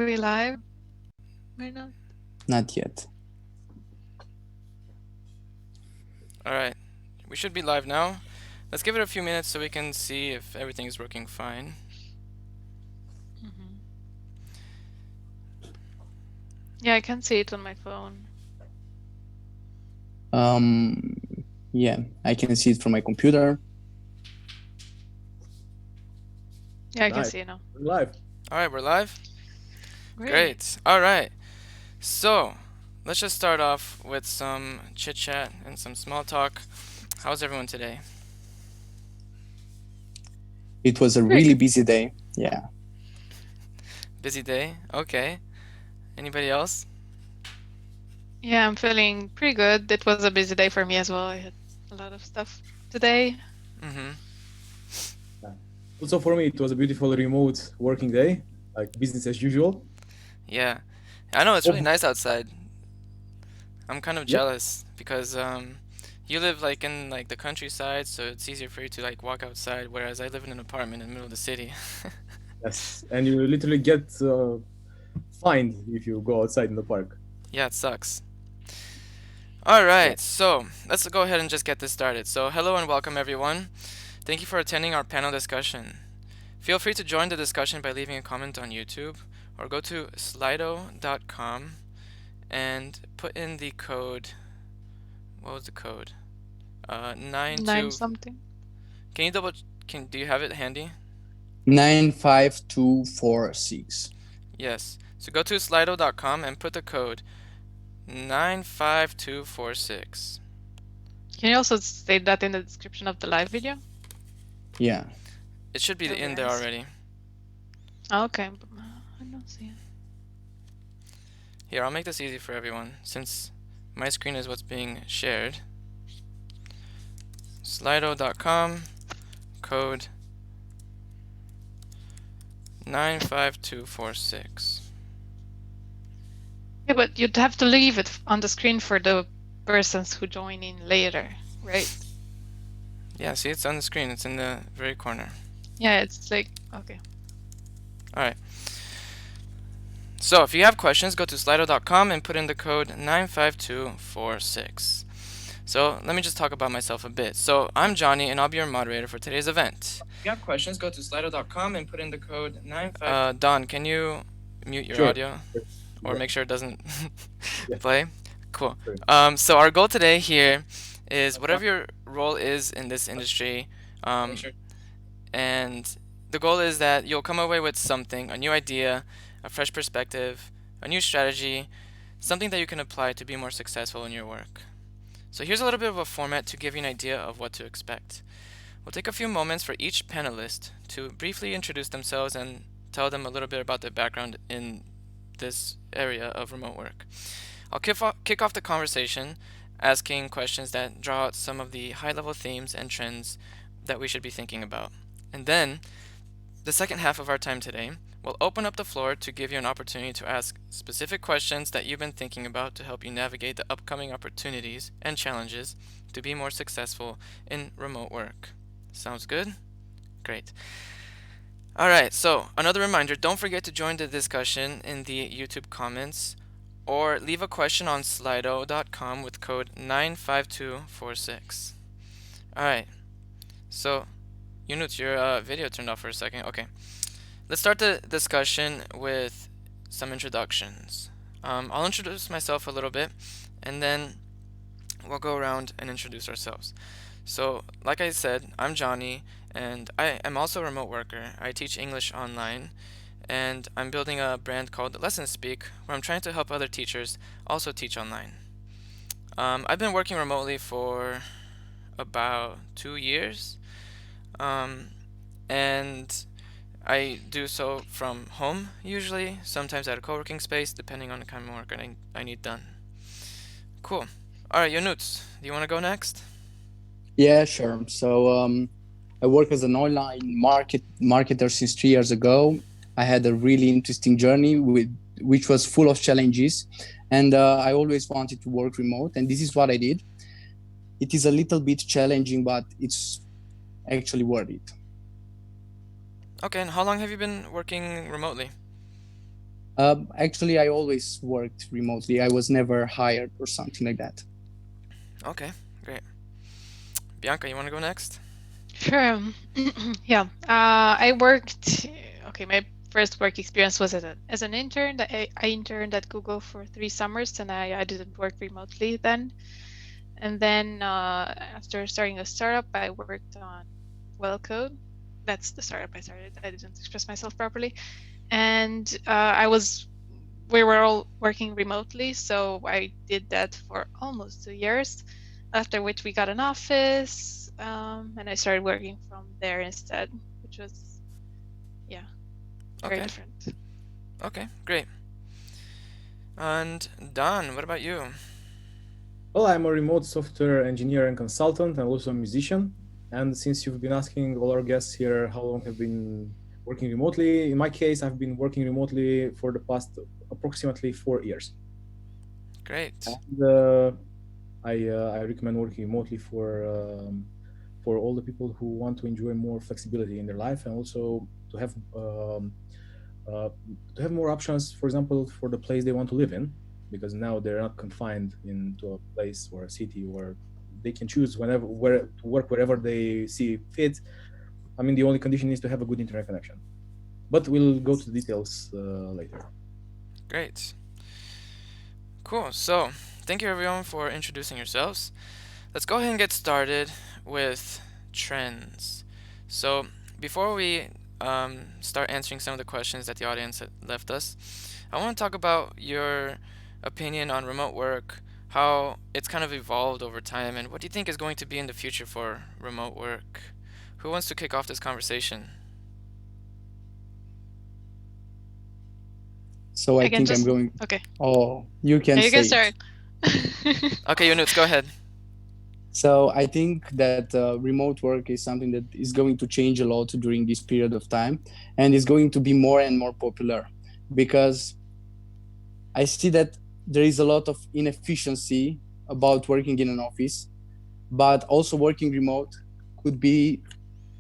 we live? We're not. Not yet. All right, we should be live now. Let's give it a few minutes so we can see if everything is working fine. Mhm. Yeah, I can see it on my phone. Um, yeah, I can see it from my computer. Yeah, I can Nice. see it now. We're live. All right, we're live. Great. Great. All right. So let's just start off with some chit chat and some small talk. How's everyone today? It was a Great. really busy day. Yeah. Busy day? Okay. Anybody else? Yeah, I'm feeling pretty good. It was a busy day for me as well. I had a lot of stuff today. Mm-hmm. Also for me, it was a beautiful remote working day, like business as usual. Yeah. I know it's really Oh, nice outside. I'm kind of yeah, jealous because you live like in like the countryside, so it's easier for you to like walk outside, whereas I live in an apartment in the middle of the city. yes. And you literally get fined if you go outside in the park. Yeah, it sucks. All Yeah. right, so let's go ahead and just get this started. So, hello and welcome everyone. Thank you for attending our panel discussion. Feel free to join the discussion by leaving a comment on YouTube or go to slido.com and put in the code. What was the code? 9 92. something. Can you double? Do you have it handy? 95246. Yes. So go to slido.com and put the code 95246. Can you also state that in the description of the live video? Yeah. It should be That would be in there nice. already. Okay, but I don't see it. Here, I'll make this easy for everyone since my screen is what's being shared. Slido.com, code 95246. Yeah, but you'd have to leave it on the screen for the persons who join in later, right? Yeah, see, it's on the screen. It's in the very corner. Yeah, it's like, okay. All right. So if you have questions, go to slido.com and put in the code 95246. So let me just talk about myself a bit. So I'm Johnny, and I'll be your moderator for today's event. If you have questions, go to slido.com and put in the code 952. Don, can you mute your Sure. audio or Yeah. make sure it doesn't Yeah. play? Cool. Sure. So our goal today here is whatever your role is in this industry, and the goal is that you'll come away with something, a new idea, a fresh perspective, a new strategy, something that you can apply to be more successful in your work. So here's a little bit of a format to give you an idea of what to expect. We'll take a few moments for each panelist to briefly introduce themselves and tell them a little bit about their background in this area of remote work. I'll kick off the conversation asking questions that draw out some of the high-level themes and trends that we should be thinking about. And then, the second half of our time today, we'll open up the floor to give you an opportunity to ask specific questions that you've been thinking about to help you navigate the upcoming opportunities and challenges to be more successful in remote work. Sounds good? Great. All right, so another reminder, don't forget to join the discussion in the YouTube comments or leave a question on slido.com with code 95246. All right, so Yunus, your video turned off for a second. Okay, let's start the discussion with some introductions. I'll introduce myself a little bit, and then we'll go around and introduce ourselves. So, like I said, I'm Johnny, and I am also a remote worker. I teach English online, and I'm building a brand called Lesson Speak, where I'm trying to help other teachers also teach online. I've been working remotely for about 2 years, and I do so from home usually, sometimes at a co-working space, depending on the kind of work I need done. Cool. All right, Yunus, do you want to go next? Yeah, sure. So I work as an online marketer since 3 years ago. I had a really interesting journey which was full of challenges, and I always wanted to work remote, and this is what I did. It is a little bit challenging, but it's actually worth it. Okay, and how long have you been working remotely? Actually, I always worked remotely. I was never hired or something like that. Okay, great. Bianca, you want to go next? Sure. Yeah. I worked. Okay, my first work experience was as an intern. I interned at Google for 3 summers, and I didn't work remotely then. And then after starting a startup, I worked on Well Code. That's the startup I started. I didn't express myself properly, and we were all working remotely, so I did that for almost 2 years. After which we got an office, and I started working from there instead, which was, yeah, very Okay, different. okay, great. And Don, what about you? Well, I'm a remote software engineer and consultant, and also a musician. And since you've been asking all our guests here how long have been working remotely, in my case, I've been working remotely for the past approximately 4 years. Great. And I recommend working remotely for all the people who want to enjoy more flexibility in their life, and also uh, to have more options, for example, for the place they want to live in, because now they're not confined into a place or a city where they can choose whenever where to work wherever they see fit. I mean, the only condition is to have a good internet connection. But we'll go to the details later. Great. Cool. So, thank you everyone for introducing yourselves. Let's go ahead and get started with trends. So, before we start answering some of the questions that the audience had left us, I want to talk about your opinion on remote work, how it's kind of evolved over time, and what do you think is going to be in the future for remote work? Who wants to kick off this conversation? So I I can think I'm just, going. okay. Oh, you can Yeah, you can say it. start. Okay, Yunus, go ahead. So I think that remote work is something that is going to change a lot during this period of time, and is going to be more and more popular because I see that there is a lot of inefficiency about working in an office, but also working remote could be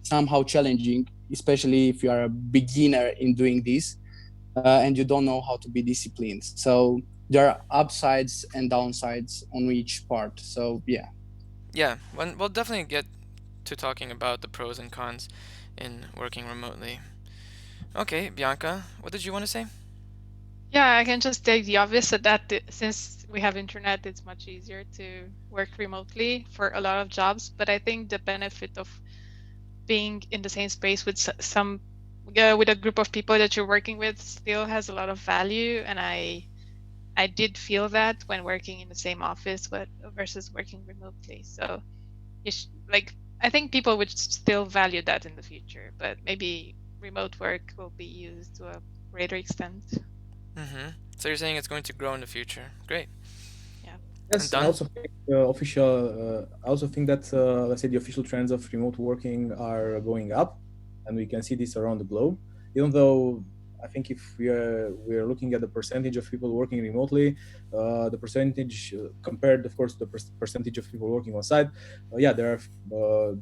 somehow challenging, especially if you are a beginner in doing this and you don't know how to be disciplined. So there are upsides and downsides on each part. So yeah. Yeah, we'll definitely get to talking about the pros and cons in working remotely. Okay, Bianca, what did you want to say? Yeah, I can just take the obvious since we have internet, it's much easier to work remotely for a lot of jobs. But I think the benefit of being in the same space with some with a group of people that you're working with still has a lot of value, and I did feel that when working in the same office, but versus working remotely. So like I think people would still value that in the future, but maybe remote work will be used to a greater extent. Mm-hmm. So you're saying it's going to grow in the future. Great. Yeah. And Yes, I done? also think I also think that let's say the official trends of remote working are going up, and we can see this around the globe. Even though I think if we are looking at the percentage of people working remotely, the percentage compared, of course, to the percentage of people working on site, yeah, there are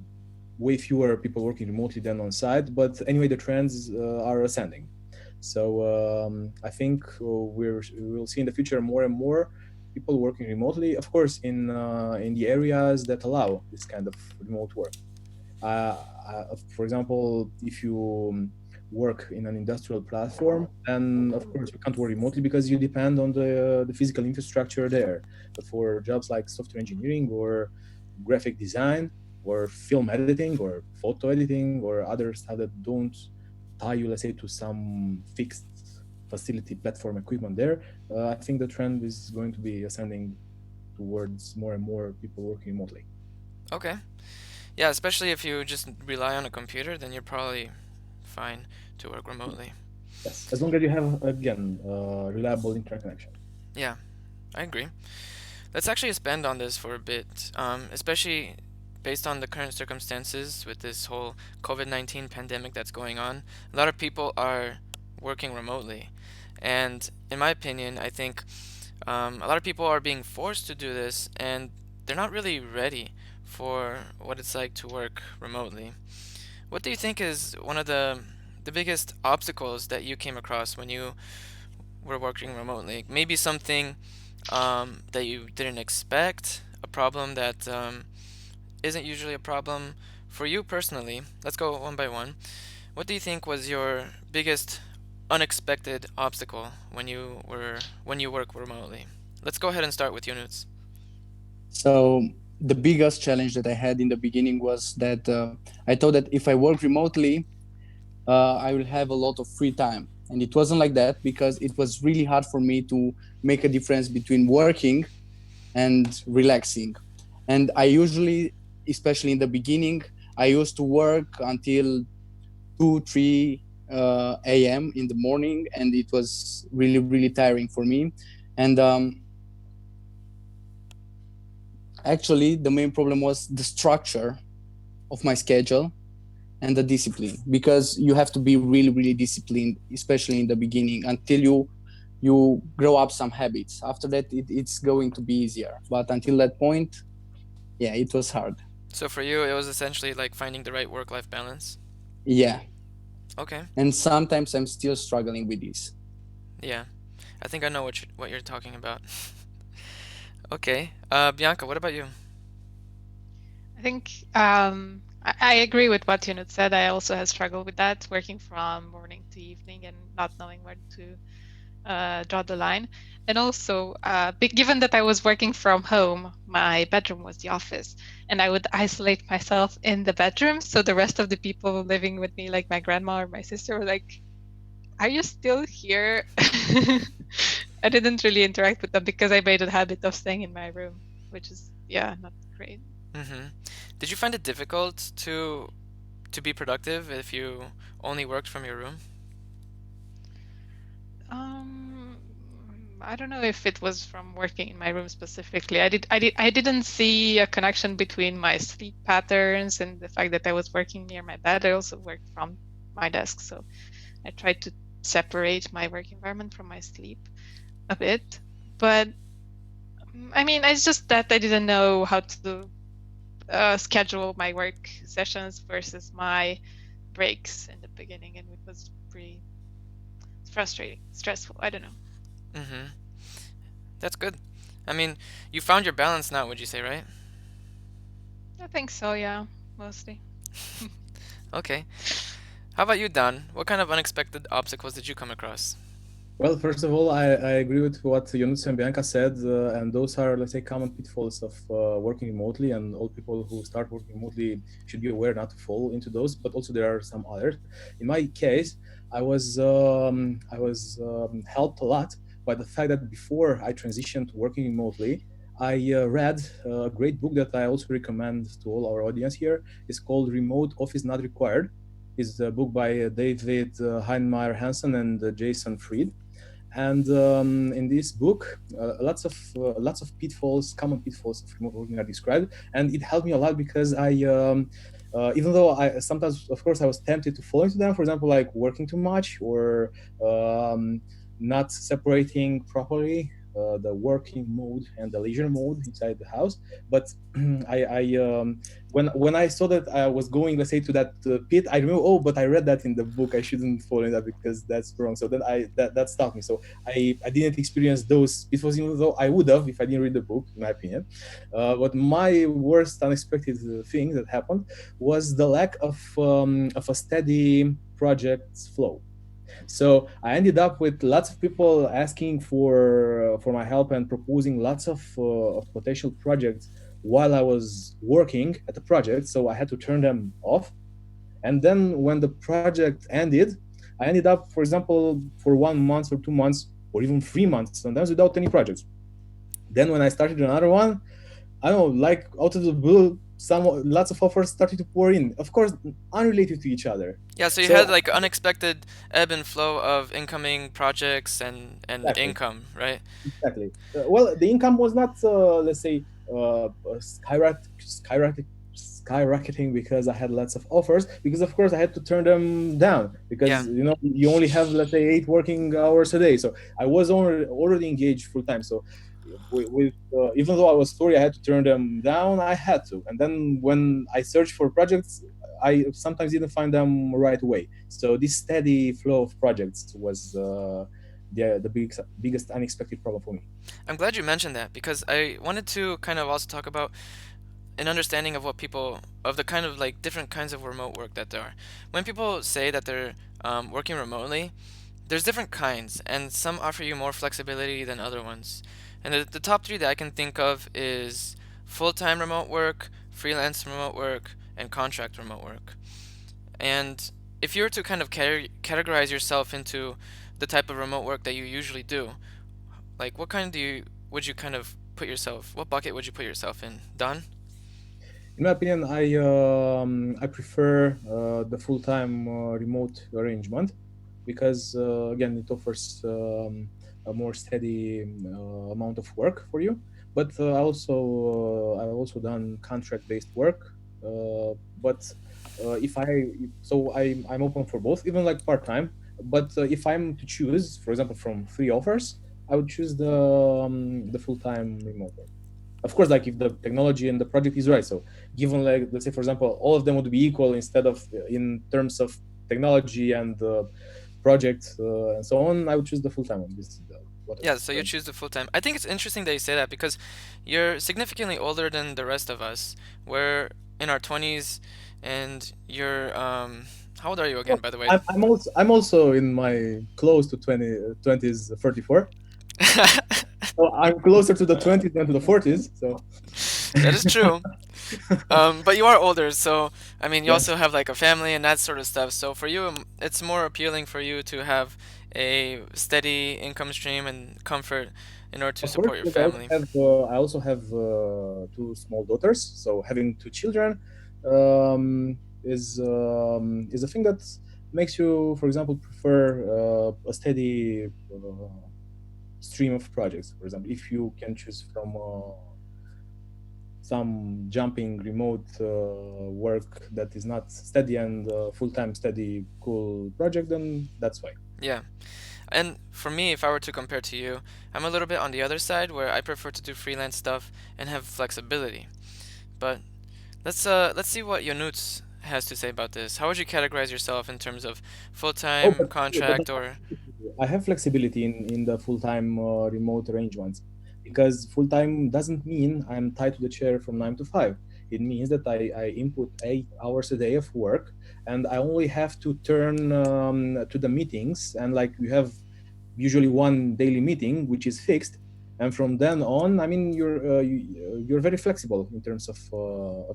way fewer people working remotely than on site. But anyway, the trends are ascending. So I think we will see in the future more and more people working remotely. Of course, in the areas that allow this kind of remote work. For example, if you work in an industrial platform, then of course you can't work remotely because you depend on the physical infrastructure there. But for jobs like software engineering or graphic design or film editing or photo editing or other stuff that don't tie you, let's say, to some fixed facility platform equipment there, I think the trend is going to be ascending towards more and more people working remotely. Okay. Yeah, especially if you just rely on a computer, then you're probably fine to work remotely. Yes, as long as you have, again, reliable internet connection. Yeah, I agree. Let's actually expand on this for a bit, especially based on the current circumstances with this whole COVID-19 pandemic that's going on. A lot of people are working remotely. And in my opinion, I think a lot of people are being forced to do this and they're not really ready for what it's like to work remotely. What do you think is one of the biggest obstacles that you came across when you were working remotely? Maybe something that you didn't expect, a problem that isn't usually a problem for you personally. Let's go one by one. What do you think was your biggest unexpected obstacle when you work remotely? Let's go ahead and start with Yunus. So the biggest challenge that I had in the beginning was that I thought that if I work remotely, I will have a lot of free time. And it wasn't like that because it was really hard for me to make a difference between working and relaxing. And I usually, especially in the beginning, I used to work until 2, 3 a.m. in the morning, and it was really, really tiring for me. And actually, the main problem was the structure of my schedule and the discipline, because you have to be really, really disciplined, especially in the beginning, until you grow up some habits. After that, it's going to be easier, but until that point, yeah, it was hard. So for you, it was essentially like finding the right work-life balance. Yeah, Okay. and sometimes I'm still struggling with this. Yeah. I think I know what you're talking about. Okay. Bianca, what about you? I think I agree with what Yunus said. I also have struggled with that, working from morning to evening and not knowing where to draw the line. And also, given that I was working from home, my bedroom was the office, and I would isolate myself in the bedroom. So the rest of the people living with me, like my grandma or my sister, were like, "Are you still here?" I didn't really interact with them because I made a habit of staying in my room, which is, yeah, not great. Mm-hmm. Did you find it difficult to be productive if you only worked from your room? Um, I don't know if it was from working in my room specifically. I didn't see a connection between my sleep patterns and the fact that I was working near my bed. I also worked from my desk, so I tried to separate my work environment from my sleep a bit. But I mean, it's just that I didn't know how to schedule my work sessions versus my breaks in the beginning, and it was pretty frustrating, stressful. I don't know. Mm-hmm. That's good. I mean, you found your balance now, would you say, right? I think so, yeah, mostly. Okay. How about you, Dan? What kind of unexpected obstacles did you come across? Well, first of all, I agree with what Yunus and Bianca said, and those are, let's say, common pitfalls of working remotely, and all people who start working remotely should be aware not to fall into those. But also there are some others. In my case, I was helped a lot by the fact that before I transitioned to working remotely, I read a great book that I also recommend to all our audience here. It's called "Remote Office Not Required." It's a book by David Heinemeier Hansen and Jason Fried. And in this book, lots of pitfalls, common pitfalls of remote working are described, and it helped me a lot because even though I sometimes, of course, I was tempted to fall into them. For example, like working too much or um, not separating properly the working mode and the leisure mode inside the house. But when I saw that I was going, let's say, to that pit, I remember, oh, but I read that in the book. I shouldn't fall in that because that's wrong. So then that stopped me. So I didn't experience those pitfalls, even though I would have if I didn't read the book, in my opinion. But my worst unexpected thing that happened was the lack of a steady project flow. So I ended up with lots of people asking for my help and proposing lots of potential projects while I was working at the project. So I had to turn them off. And then when the project ended, I ended up, for example, for 1 month or 2 months or even 3 months, sometimes without any projects. Then when I started another one, I don't know, like out of the blue, some lots of offers started to pour in. Of course, unrelated to each other. Yeah, so you had So like unexpected ebb and flow of incoming projects and exactly. income, right? Exactly. Well, the income was not, let's say, skyrocketing because I had lots of offers. Because of course I had to turn them down Yeah. because you only have, let's say, 8 working hours a day. So I was already engaged full time. So even though I was sorry I had to turn them down, I had to. And then when I searched for projects, I sometimes didn't find them right away. So this steady flow of projects the biggest unexpected problem for me. I'm glad you mentioned that because I wanted to kind of also talk about an understanding of what people of the kind of like different kinds of remote work that there are. When people say that they're working remotely, there's different kinds, and some offer you more flexibility than other ones. And the top three that I can think of is full-time remote work, freelance remote work, and contract remote work. And if you were to kind of categorize yourself into the type of remote work that you usually do, like what kind do you would you kind of put yourself? What bucket would you put yourself in? Done? In my opinion, I prefer the full-time remote arrangement because again it offers a more steady amount of work for you. But I've also done contract-based work. But if I so I'm open for both, even like part-time. But if I'm to choose, for example, from three offers, I would choose the full-time remote work. Of course, like if the technology and the project is right. So given, like, let's say for example, all of them would be equal instead of in terms of technology and project and so on, I would choose the full-time one. This is what Yeah, is so you current. choose the full time. I think it's interesting that you say that because you're significantly older than the rest of us. We're in our 20s and you're how old are you again, Well, by the way? I'm also in my close to 20s, 34. So I'm closer to the 20s than to the 40s. So That is true. But you are older, so I mean, you yes, also have like a family and that sort of stuff. So for you, it's more appealing for you to have a steady income stream and comfort in order to of course, support your because family. I also have two small daughters. So having two children is a thing that makes you, for example, prefer a steady stream of projects. For example, if you can choose from some jumping remote work that is not steady and full-time steady cool project, then that's fine. Yeah. And for me, if I were to compare to you, I'm a little bit on the other side where I prefer to do freelance stuff and have flexibility. But let's see what Yonuts has to say about this. How would you categorize yourself in terms of Oh, full-time, but contract, or I have flexibility in the full-time remote arrangements because full-time doesn't mean I'm tied to the chair from 9 to 5. It means that I input 8 hours a day of work, and I only have to turn to the meetings, and like you have usually one daily meeting which is fixed, and from then on, I mean, you're very flexible in terms of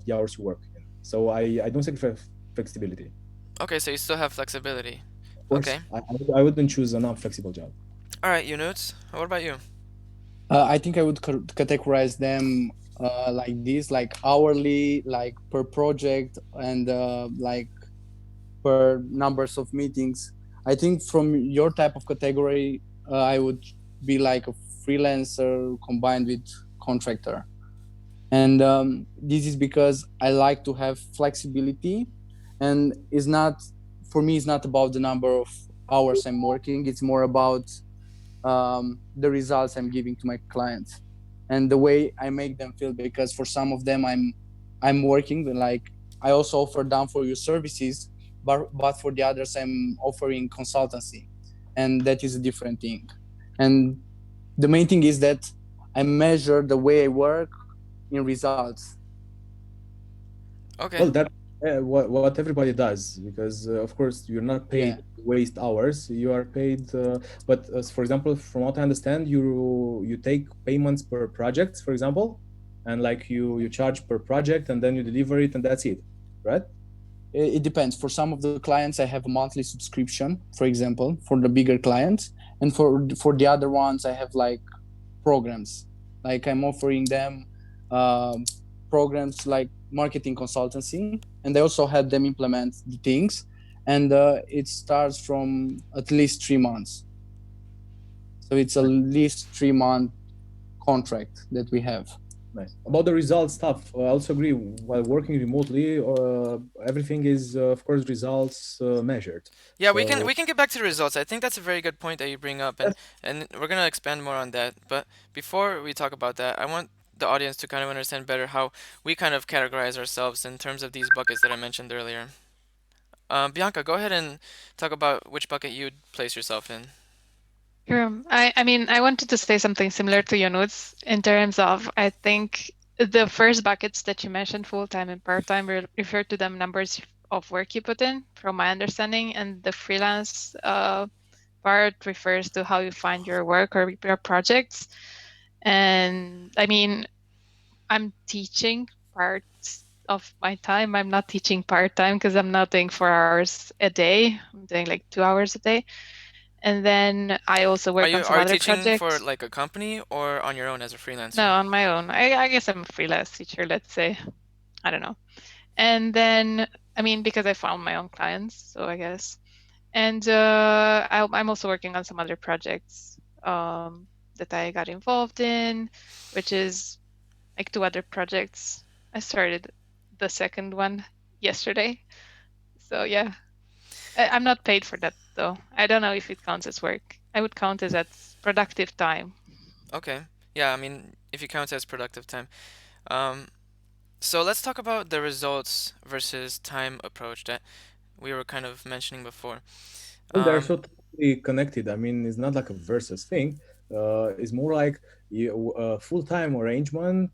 the hours you work in. So I don't sacrifice flexibility. okay, so you still have flexibility. Of Okay. course, I wouldn't choose a non-flexible job. All right, Yonuts, what about you? I think I would categorize them like this, like hourly, like per project, and like per numbers of meetings. I think from your type of category, I would be like a freelancer combined with contractor. And this is because I like to have flexibility, and it's not, for me, it's not about the number of hours I'm working. It's more about the results I'm giving to my clients and the way I make them feel. Because for some of them, I'm working like I also offer down for your services, but for the others, I'm offering consultancy, and that is a different thing. And the main thing is that I measure the way I work in results. Okay. Well, that what everybody does, because of course you're not Yeah, paid to waste hours. You are paid, but as for example, from what I understand, you take payments per project, for example, and like you charge per project, and then you deliver it, and that's it, right? it depends. For some of the clients, I have a monthly subscription, for example, for the bigger clients, and for the other ones, I have like programs. Like I'm offering them um, programs like marketing consultancy, and I also help them implement the things. And it starts from at least 3 months. So it's at least 3 month contract that we have. Nice. About the results stuff, I also agree. While working remotely, everything is, of course, results measured. Yeah, So we can get back to the results. I think that's a very good point that you bring up, and we're gonna expand more on that. But before we talk about that, I want the audience to kind of understand better how we kind of categorize ourselves in terms of these buckets that I mentioned earlier. Bianca, go ahead and talk about which bucket you'd place yourself in. Sure. I mean, I wanted to say something similar to your notes in terms of, I think the first buckets that you mentioned, full-time and part-time, refer to the numbers of work you put in, from my understanding, and the freelance part refers to how you find your work or your projects. And I mean, I'm teaching parts of my time. I'm not teaching part-time because I'm not doing 4 hours a day. I'm doing like 2 hours a day. And then I also Are work you on some are you other teaching for projects. like a company or on your own as a No, freelancer? on my own. I guess I'm a freelance teacher, let's say. I don't know. And then, I mean, because I found my own clients, so I guess. And I'm also working on some other projects that I got involved in, which is like two other projects. I started the second one yesterday. So yeah, I'm not paid for that though. I don't know if it counts as work. I would count as that's productive time. Okay. Yeah, I mean, if you count it as productive time. Um, so let's talk about the results versus time approach that we were kind of mentioning before. Well, they're Um, so totally connected. I mean, it's not like a versus thing. It's more like a full-time arrangement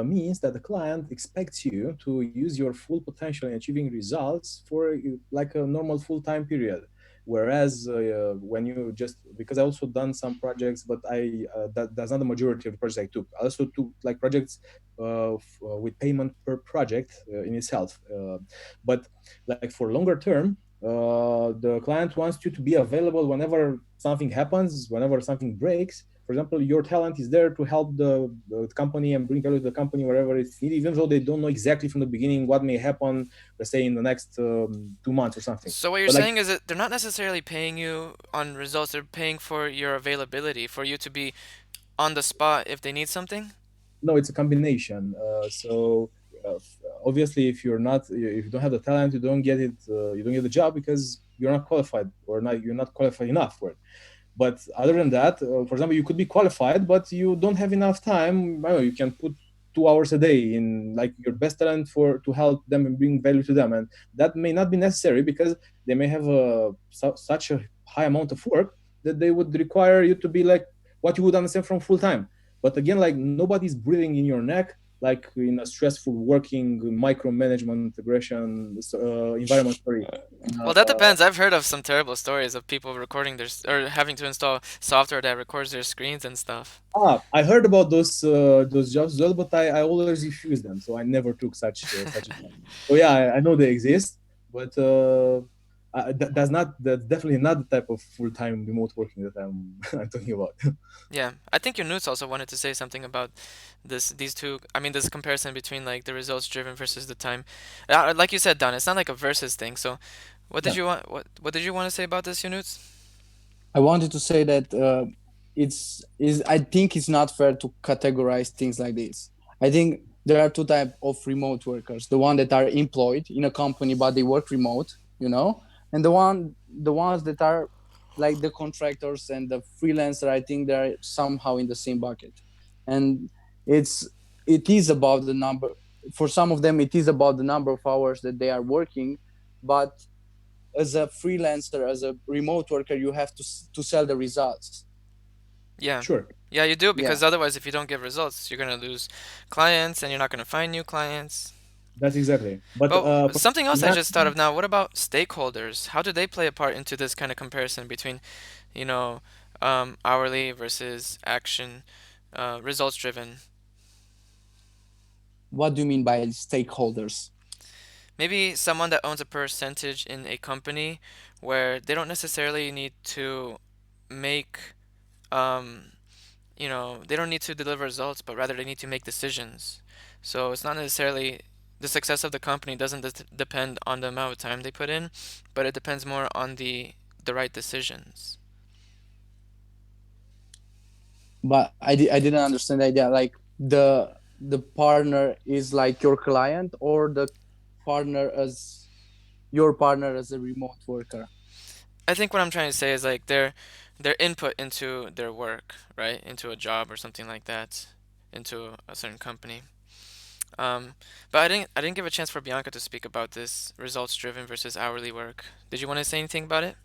means that the client expects you to use your full potential in achieving results for like a normal full-time period. Whereas when you just, because I also done some projects, but that's not the majority of the projects I took. I also took like projects with payment per project in itself. But like for longer term, the client wants you to be available whenever something happens, whenever something breaks. For example, your talent is there to help the company and bring value to the company wherever it's needed, even though they don't know exactly from the beginning what may happen, let's say in the next 2 months or something. so what you're But like, saying is that they're not necessarily paying you on results, they're paying for your availability, for you to be on the spot if they need something? no, it's a combination. Obviously, if you don't have the talent, you don't get it. You don't get the job because you're not qualified, or not you're not qualified enough for it. But other than that, for example, you could be qualified, but you don't have enough time. I don't know, you can put 2 hours a day in like your best talent for to help them and bring value to them, and that may not be necessary because they may have such a high amount of work that they would require you to be like what you would understand from full time. But again, like nobody's breathing in your neck like in a stressful working micromanagement aggression environment. Sorry. Well, that depends. I've heard of some terrible stories of people recording or having to install software that records their screens and stuff. I heard about those jobs as well, but I always refused them, so I never took such a job. So yeah, I know they exist, but that's definitely not the type of full time remote working that I'm talking about. Yeah, I think your notes also wanted to say something about these two. I mean, this comparison between like the results driven versus the time. Like you said, Don, it's not like a versus thing. So, what did Yeah, you want? What did you want to say about this, your notes? I wanted to say that it's is I think it's not fair to categorize things like this. I think there are two types of remote workers: the one that are employed in a company but they work remote, and the ones that are like the contractors and the freelancer. I think they're somehow in the same bucket, and it's it is about the number. For some of them, it is about the number of hours that they are working, but as a freelancer, as a remote worker, you have to sell the results. Yeah, sure, yeah, you do Yeah, because otherwise, if you don't get results, you're gonna lose clients and you're not gonna find new clients. that's exactly. But But something else I not just thought of now. What about stakeholders? How do they play a part into this kind of comparison between, you know, hourly versus action, results driven? what do you mean by stakeholders? Maybe someone that owns a percentage in a company where they don't necessarily need to make, um, they don't need to deliver results, but rather they need to make decisions. So it's not necessarily the success of the company doesn't depend on the amount of time they put in, but it depends more on the right decisions. But I didn't understand the idea. Like the partner is like your client, or the partner as your partner as a remote worker. I think what I'm trying to say is like their input into their work, right? Into a job or something like that, into a certain company. Um, but I didn't give a chance for Bianca to speak about this results driven versus hourly work. Did you want to say anything about it?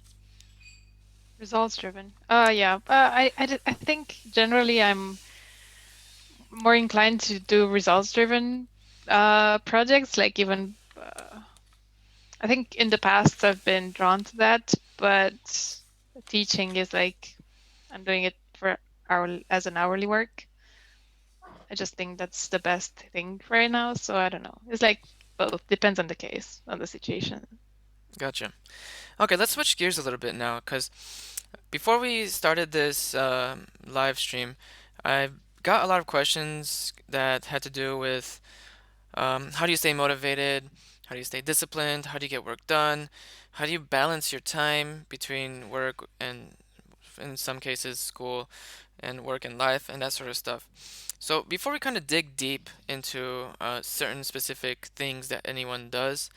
Results driven. Yeah. I think generally I'm more inclined to do results driven projects. Like even I think in the past I've been drawn to that, but teaching is like I'm doing it for hour as an hourly work. I just think that's the best thing right now. So I don't know. It's like both. Depends on the case, on the situation. Gotcha. Okay, let's switch gears a little bit now, because before we started this live stream, I got a lot of questions that had to do with how do you stay motivated? How do you stay disciplined? How do you get work done? How do you balance your time between work and, in some cases, school and work and life and that sort of stuff? So, before we kind of dig deep into certain specific things that anyone does,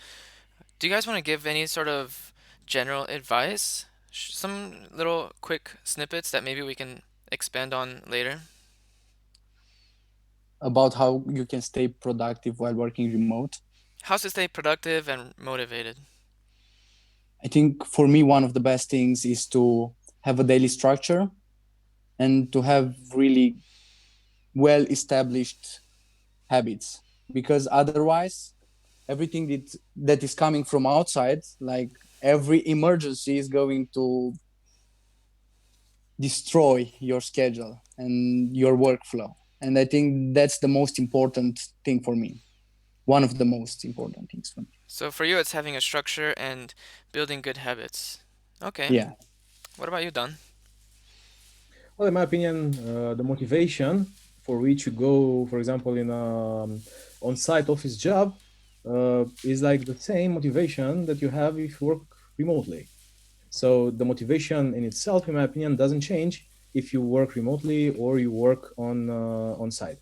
do you guys want to give any sort of general advice? Some little quick snippets that maybe we can expand on later? About how you can stay productive while working remote. How to stay productive and motivated? I think for me, one of the best things is to have a daily structure and to have really well established habits, because otherwise everything that is coming from outside, like every emergency, is going to destroy your schedule and your workflow. And I think that's the most important thing for me, one of the most important things for me. So for you, it's having a structure and building good habits. Okay. Yeah. What about you, Don? Well, in my opinion, the motivation for which you go, for example, in a on-site office job, is like the same motivation that you have if you work remotely. So the motivation in itself, in my opinion, doesn't change if you work remotely or you work on site.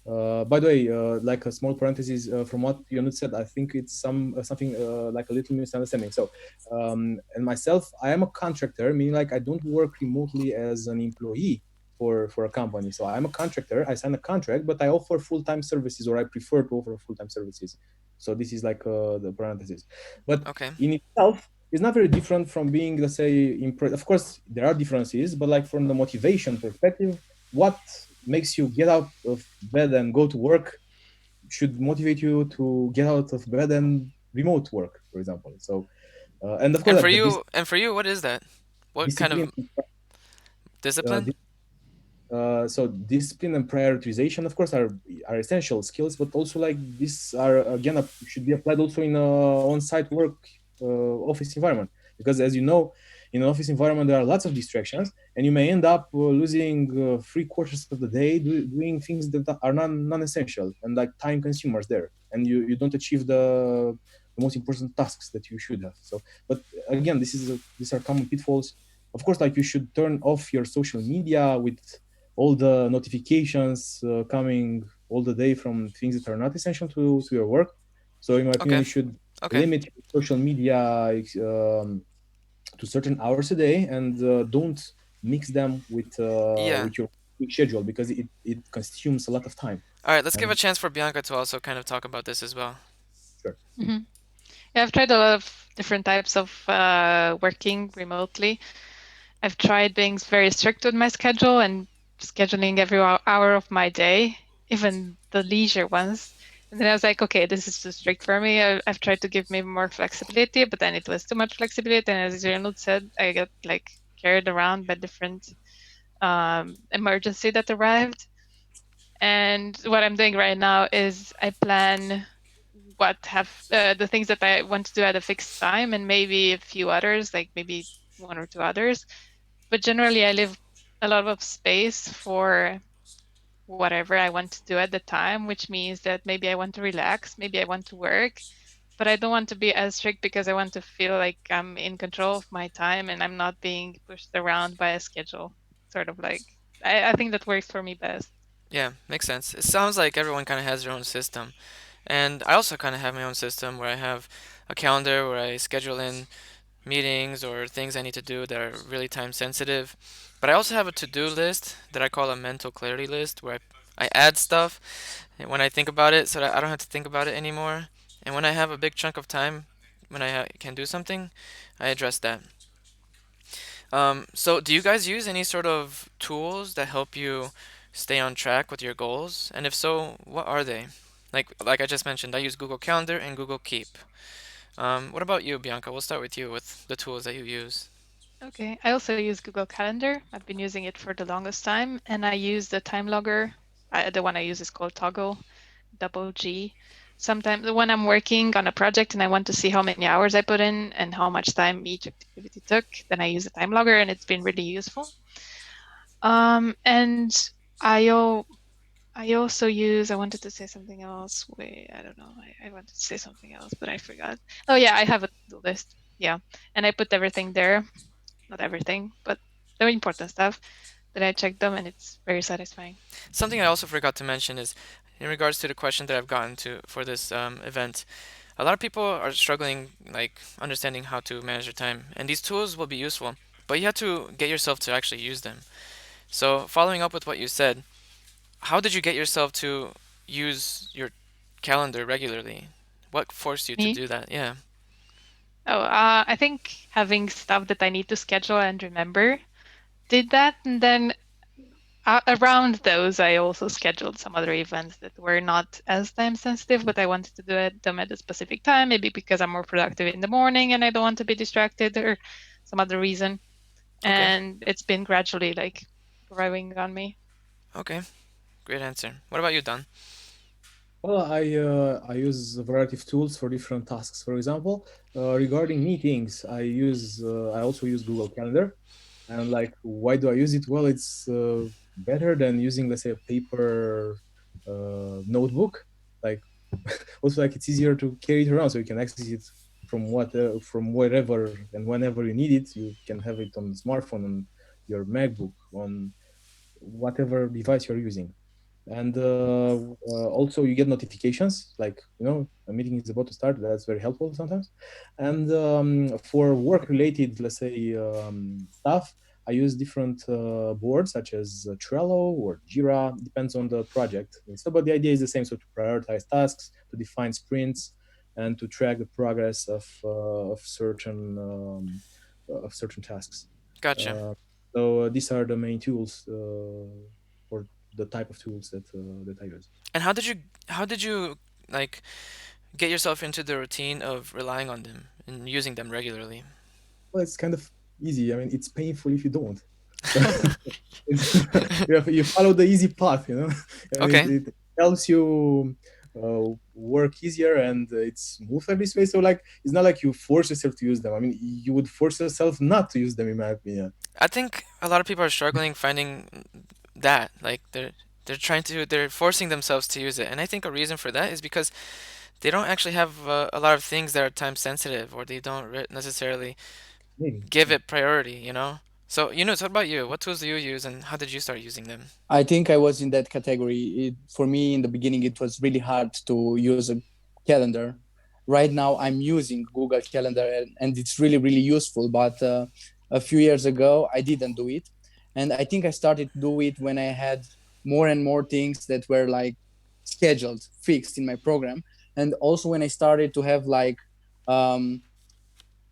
By the way, like a small parenthesis from what Yonut said, I think it's something like a little misunderstanding. So, and myself, I am a contractor, meaning like I don't work remotely as an employee for a company. So I'm a contractor. I sign a contract, but I offer full-time services, or I prefer to offer full-time services. So this is like the parenthesis. But Okay. in itself, it's not very different from being, let's say, of course, there are differences, but like from the motivation perspective, what makes you get out of bed and go to work should motivate you to get out of bed and remote work, for example. So, and of course, And that for the you, and for you, what is that? What kind discipline, of discipline? so discipline and prioritization, of course, are essential skills, but also like these are again should be applied also in a on-site work office environment, because as you know, in an office environment there are lots of distractions, and you may end up losing 3/4 of the day doing things that are non-essential and like time consumers there, and you don't achieve the most important tasks that you should have. So, but again, these are common pitfalls. Of course, like you should turn off your social media with all the notifications coming all the day from things that are not essential to your work. So, in my opinion, Okay. you should Okay. limit social media to certain hours a day, and don't mix them Yeah. with your schedule, because it consumes a lot of time. All right, let's give a And chance for Bianca to also kind of talk about this as well. sure. Hmm. Yeah, I've tried a lot of different types of working remotely. I've tried being very strict with my schedule and scheduling every hour of my day, even the leisure ones. And then I was like, okay, this is too strict for me. I've tried to give maybe more flexibility, but then it was too much flexibility. And as Arnold said, I got like carried around by different emergency that arrived. And what I'm doing right now is I plan what have the things that I want to do at a fixed time, and maybe a few others, like maybe one or two others. But generally, I leave a lot of space for whatever I want to do at the time, which means that maybe I want to relax, maybe I want to work, but I don't want to be as strict because I want to feel like I'm in control of my time and I'm not being pushed around by a schedule. Sort of like, I think that works for me best. Yeah, makes sense. It sounds like everyone kind of has their own system. And I also kind of have my own system where I have a calendar where I schedule in meetings or things I need to do that are really time sensitive. But I also have a to-do list that I call a mental clarity list where I add stuff when I think about it so that I don't have to think about it anymore. And when I have a big chunk of time when I can do something, I address that. So do you guys use any sort of tools that help you stay on track with your goals? And if so, what are they? Like I just mentioned, I use Google Calendar and Google Keep. What about you, Bianca? We'll start with you with the tools that you use. Okay, I also use Google Calendar. I've been using it for the longest time, and I use the time logger. The one I use is called Toggle, double G. Sometimes when I'm working on a project and I want to see how many hours I put in and how much time each activity took, then I use a time logger, and it's been really useful. And I al I also use, I wanted to say something else. Wait, I don't know. I wanted to say something else, but I forgot. Oh yeah, I have a to-do list. Yeah. And I put everything there. Not everything, but the important stuff that I checked them, and it's very satisfying. Something I also forgot to mention is in regards to the question that I've gotten to for this event. A lot of people are struggling, like understanding how to manage their time, and these tools will be useful, but you have to get yourself to actually use them. So, following up with what you said, how did you get yourself to use your calendar regularly? What forced you to Me? do that? Yeah. Oh, I think having stuff that I need to schedule and remember did that. And then around those, I also scheduled some other events that were not as time sensitive, but I wanted to them at a specific time, maybe because I'm more productive in the morning and I don't want to be distracted or some other reason. Okay. And it's been gradually like growing on me. Okay. Great answer. What about you, Don? Well, I use a variety of tools for different tasks. For example, regarding meetings, I also use Google Calendar. And like, why do I use it? Well, it's better than using, let's say, a paper notebook. Like, also, like, it's easier to carry it around, so you can access it from wherever and whenever you need it. You can have it on the smartphone, on your MacBook, on whatever device you're using. And also you get notifications, like, a meeting is about to start. That's very helpful sometimes. And for work related, let's say, stuff, I use different boards such as Trello or Jira. Depends on the project. So, but the idea is the same. So to prioritize tasks, to define sprints, and to track the progress of certain tasks. Gotcha. uh, so these are the main tools, or the type of tools that I use. And how did you like get yourself into the routine of relying on them and using them regularly? Well, it's kind of easy. I mean, it's painful if you don't. So it's, you follow the easy path, and Okay. it helps you work easier, and it's smoother this way. So like, it's not like you force yourself to use them. I mean, you would force yourself not to use them, in my opinion. I think a lot of people are struggling finding that. Like they're forcing themselves to use it. And I think a reason for that is because they don't actually have a lot of things that are time sensitive, or they don't necessarily Maybe. give it priority. So, what about you? What tools do you use and how did you start using them? I think I was in that category. For me, in the beginning, it was really hard to use a calendar. Right now, I'm using Google Calendar, and it's really, really useful. But a few years ago, I didn't do it. And I think I started to do it when I had more and more things that were like scheduled, fixed in my program. And also when I started to have like, um,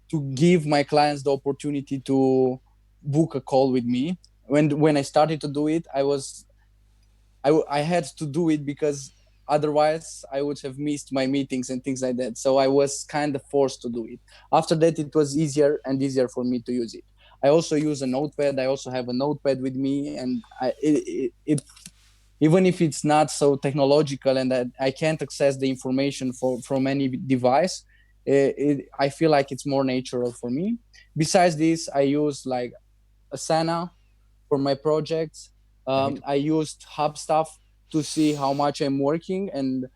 to give my clients the opportunity to book a call with me. When I started to do it, I had to do it because otherwise I would have missed my meetings and things like that. So I was kind of forced to do it. After that, it was easier and easier for me to use it. I also use a notepad. I also have a notepad with me, and even if it's not so technological and that I can't access the information from any device, I feel like it's more natural for me. Besides this, I use like Asana for my projects. Yeah, me too. I used Hubstaff to see how much I'm working and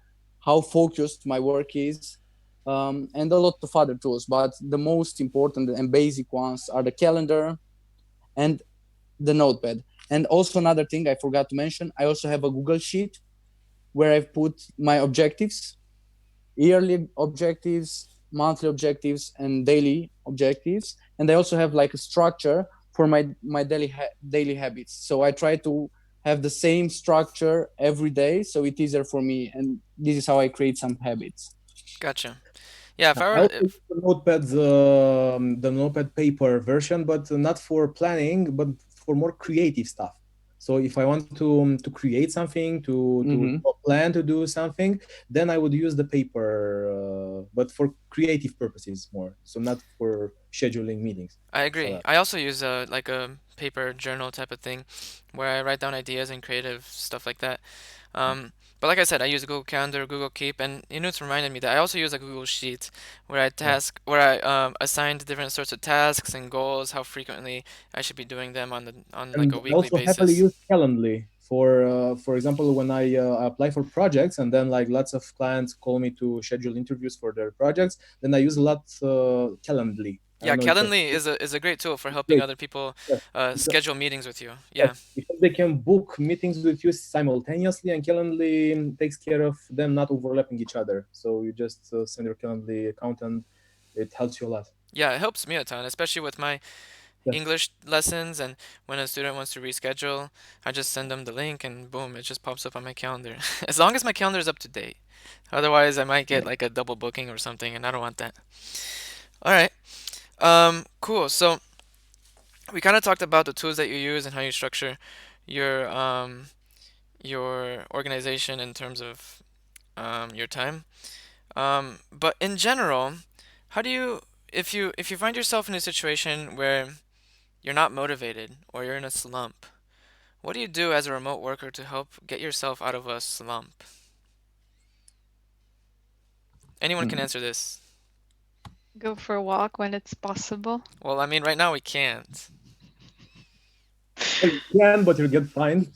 how focused my work is, and a lot of other tools. But the most important and basic ones are the calendar and the notepad. And also another thing I forgot to mention, I also have a Google Sheet where I've put my objectives, yearly objectives, monthly objectives, and daily objectives. And I also have like a structure for my daily habits. So I try to have the same structure every day, so it's easier for me. And this is how I create some habits. Gotcha. Yeah, if I I were, also use if, the Notepad paper version, but not for planning, but for more creative stuff. So if I want to create something, to Mm-hmm. plan to do something, then I would use the paper, but for creative purposes more. So not for scheduling meetings. I So agree. that. I also use a like a paper journal type of thing where I write down ideas and creative stuff like that. But like I said, I use Google Calendar, Google Keep, and it's reminded me that I also use a Google Sheet where Yeah. I assigned different sorts of tasks and goals, how frequently I should be doing them on like And a I weekly also heavily basis. use Calendly for example, when I apply for projects, and then like lots of clients call me to schedule interviews for their projects, then I use a lot Calendly. I Yeah, don't know if you Calendly is a great tool for it's helping great. other people Yes. schedule meetings with you. Yeah. Yes, because they can book meetings with you simultaneously, and Calendly takes care of them not overlapping each other. So you just send your Calendly account, and it helps you a lot. Yeah, it helps me a ton, especially with my Yes. English lessons and when a student wants to reschedule, I just send them the link and boom, it just pops up on my calendar. As long as my calendar is up to date. Otherwise, I might get like a double booking or something and I don't want that. All right. Cool. So, we kind of talked about the tools that you use and how you structure your your organization in terms of your time. But in general, how do you if you find yourself in a situation where you're not motivated or you're in a slump, what do you do as a remote worker to help get yourself out of a slump? Anyone can Mm. answer this. Go for a walk when it's possible. Well, I mean, right now we can't. Well, you can, but you'll get fined.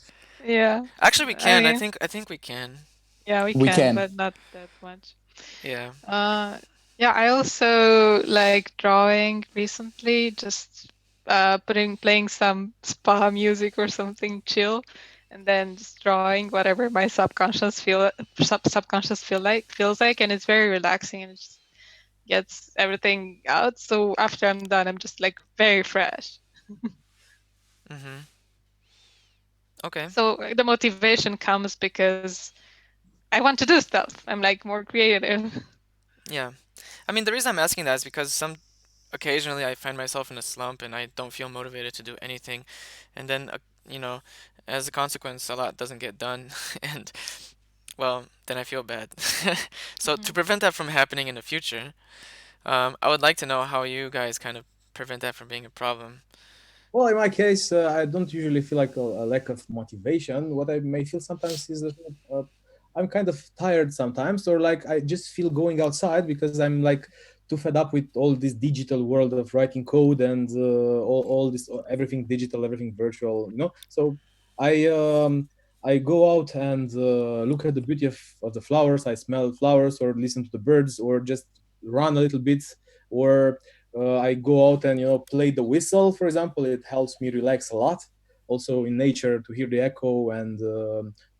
Yeah. Actually, we I can. mean, I think we can. yeah, we We can, can. but not that much. Yeah. Uh, yeah, I also like drawing recently, just playing some spa music or something chill, and then just drawing whatever my subconscious feels like, and it's very relaxing and it just gets everything out. So after I'm done, I'm just like very fresh. Mm-hmm. Okay. So the motivation comes because I want to do stuff. I'm like more creative. Yeah. I mean, the reason I'm asking that is because some occasionally I find myself in a slump and I don't feel motivated to do anything, and then you know, as a consequence, a lot doesn't get done, and well, then I feel bad. So to Mhm. prevent that from happening in the future, I would like to know how you guys kind of prevent that from being a problem. Well, in my case, I don't usually feel like a lack of motivation. What I may feel sometimes is that I'm kind of tired sometimes, or like I just feel going outside because I'm like too fed up with all this digital world of writing code and all this everything digital, everything virtual, you know. So I um, I go out and look at the beauty of the flowers. I smell flowers, or listen to the birds, or just run a little bit, or I go out and play the whistle, for example. It helps me relax a lot. Also in nature, to hear the echo and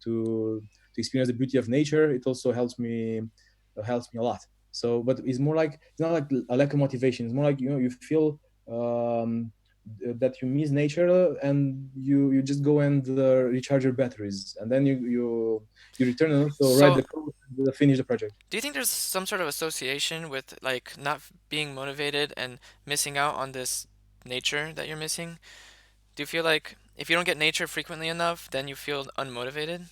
to experience the beauty of nature, it also helps me a lot. So, but it's not like a lack of motivation. It's more like you feel um, that you miss nature, and you just go and recharge your batteries, and then you return and also write So, the code and finish the project. do you think there's some sort of association with like not being motivated and missing out on this nature that you're missing? Do you feel like if you don't get nature frequently enough, then you feel unmotivated?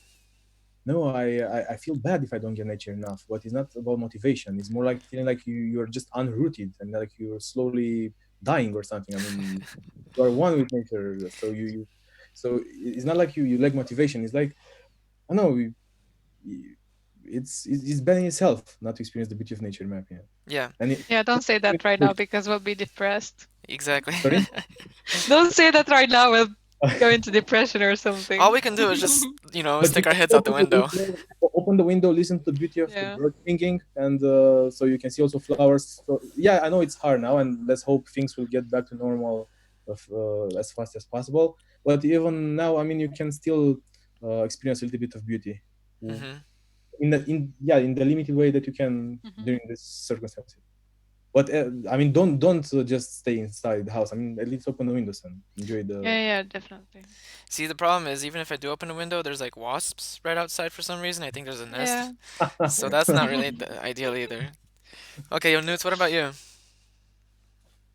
No, I feel bad if I don't get nature enough, but it's not about motivation. It's more like feeling like you're just unrooted and like you're slowly dying or something. I mean, you are one with nature, so so it's not like you lack motivation. It's like I don't know, it's bad in itself not to experience the beauty of nature, in my opinion. Yeah, And it, Yeah, don't say that right now because we'll be depressed. exactly. sorry. Don't say that right now. We'll go into depression or All something. we can do is just, But you stick our can heads out the window. open the window, listen to the beauty of the Yeah. bird singing, and so you can see also flowers. So yeah, I know it's hard now, and let's hope things will get back to normal as fast as possible. But even now, I mean, you can still experience a little bit of beauty Hmm. in the limited way that you can Mhm. during this circumstances. But I mean, don't just stay inside the house. I mean, at least open the windows and enjoy the. Yeah, yeah, definitely. See, the problem is even if I do open a window, there's like wasps right outside for some reason. I think there's a nest. Yeah. So that's not really ideal either. Okay, yo, Newt, what about you?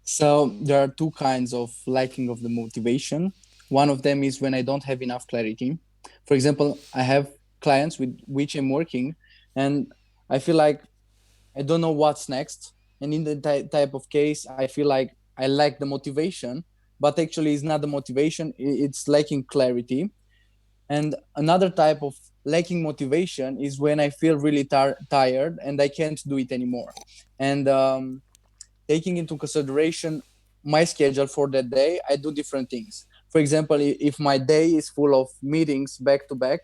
So there are two kinds of lacking of the motivation. One of them is when I don't have enough clarity. For example, I have clients with which I'm working, and I feel like I don't know what's next. And in the type of case, I feel like I lack the motivation, but actually, it's not the motivation, it's lacking clarity. And another type of lacking motivation is when I feel really tired and I can't do it anymore. And taking into consideration my schedule for that day, I do different things. For example, if my day is full of meetings back to back,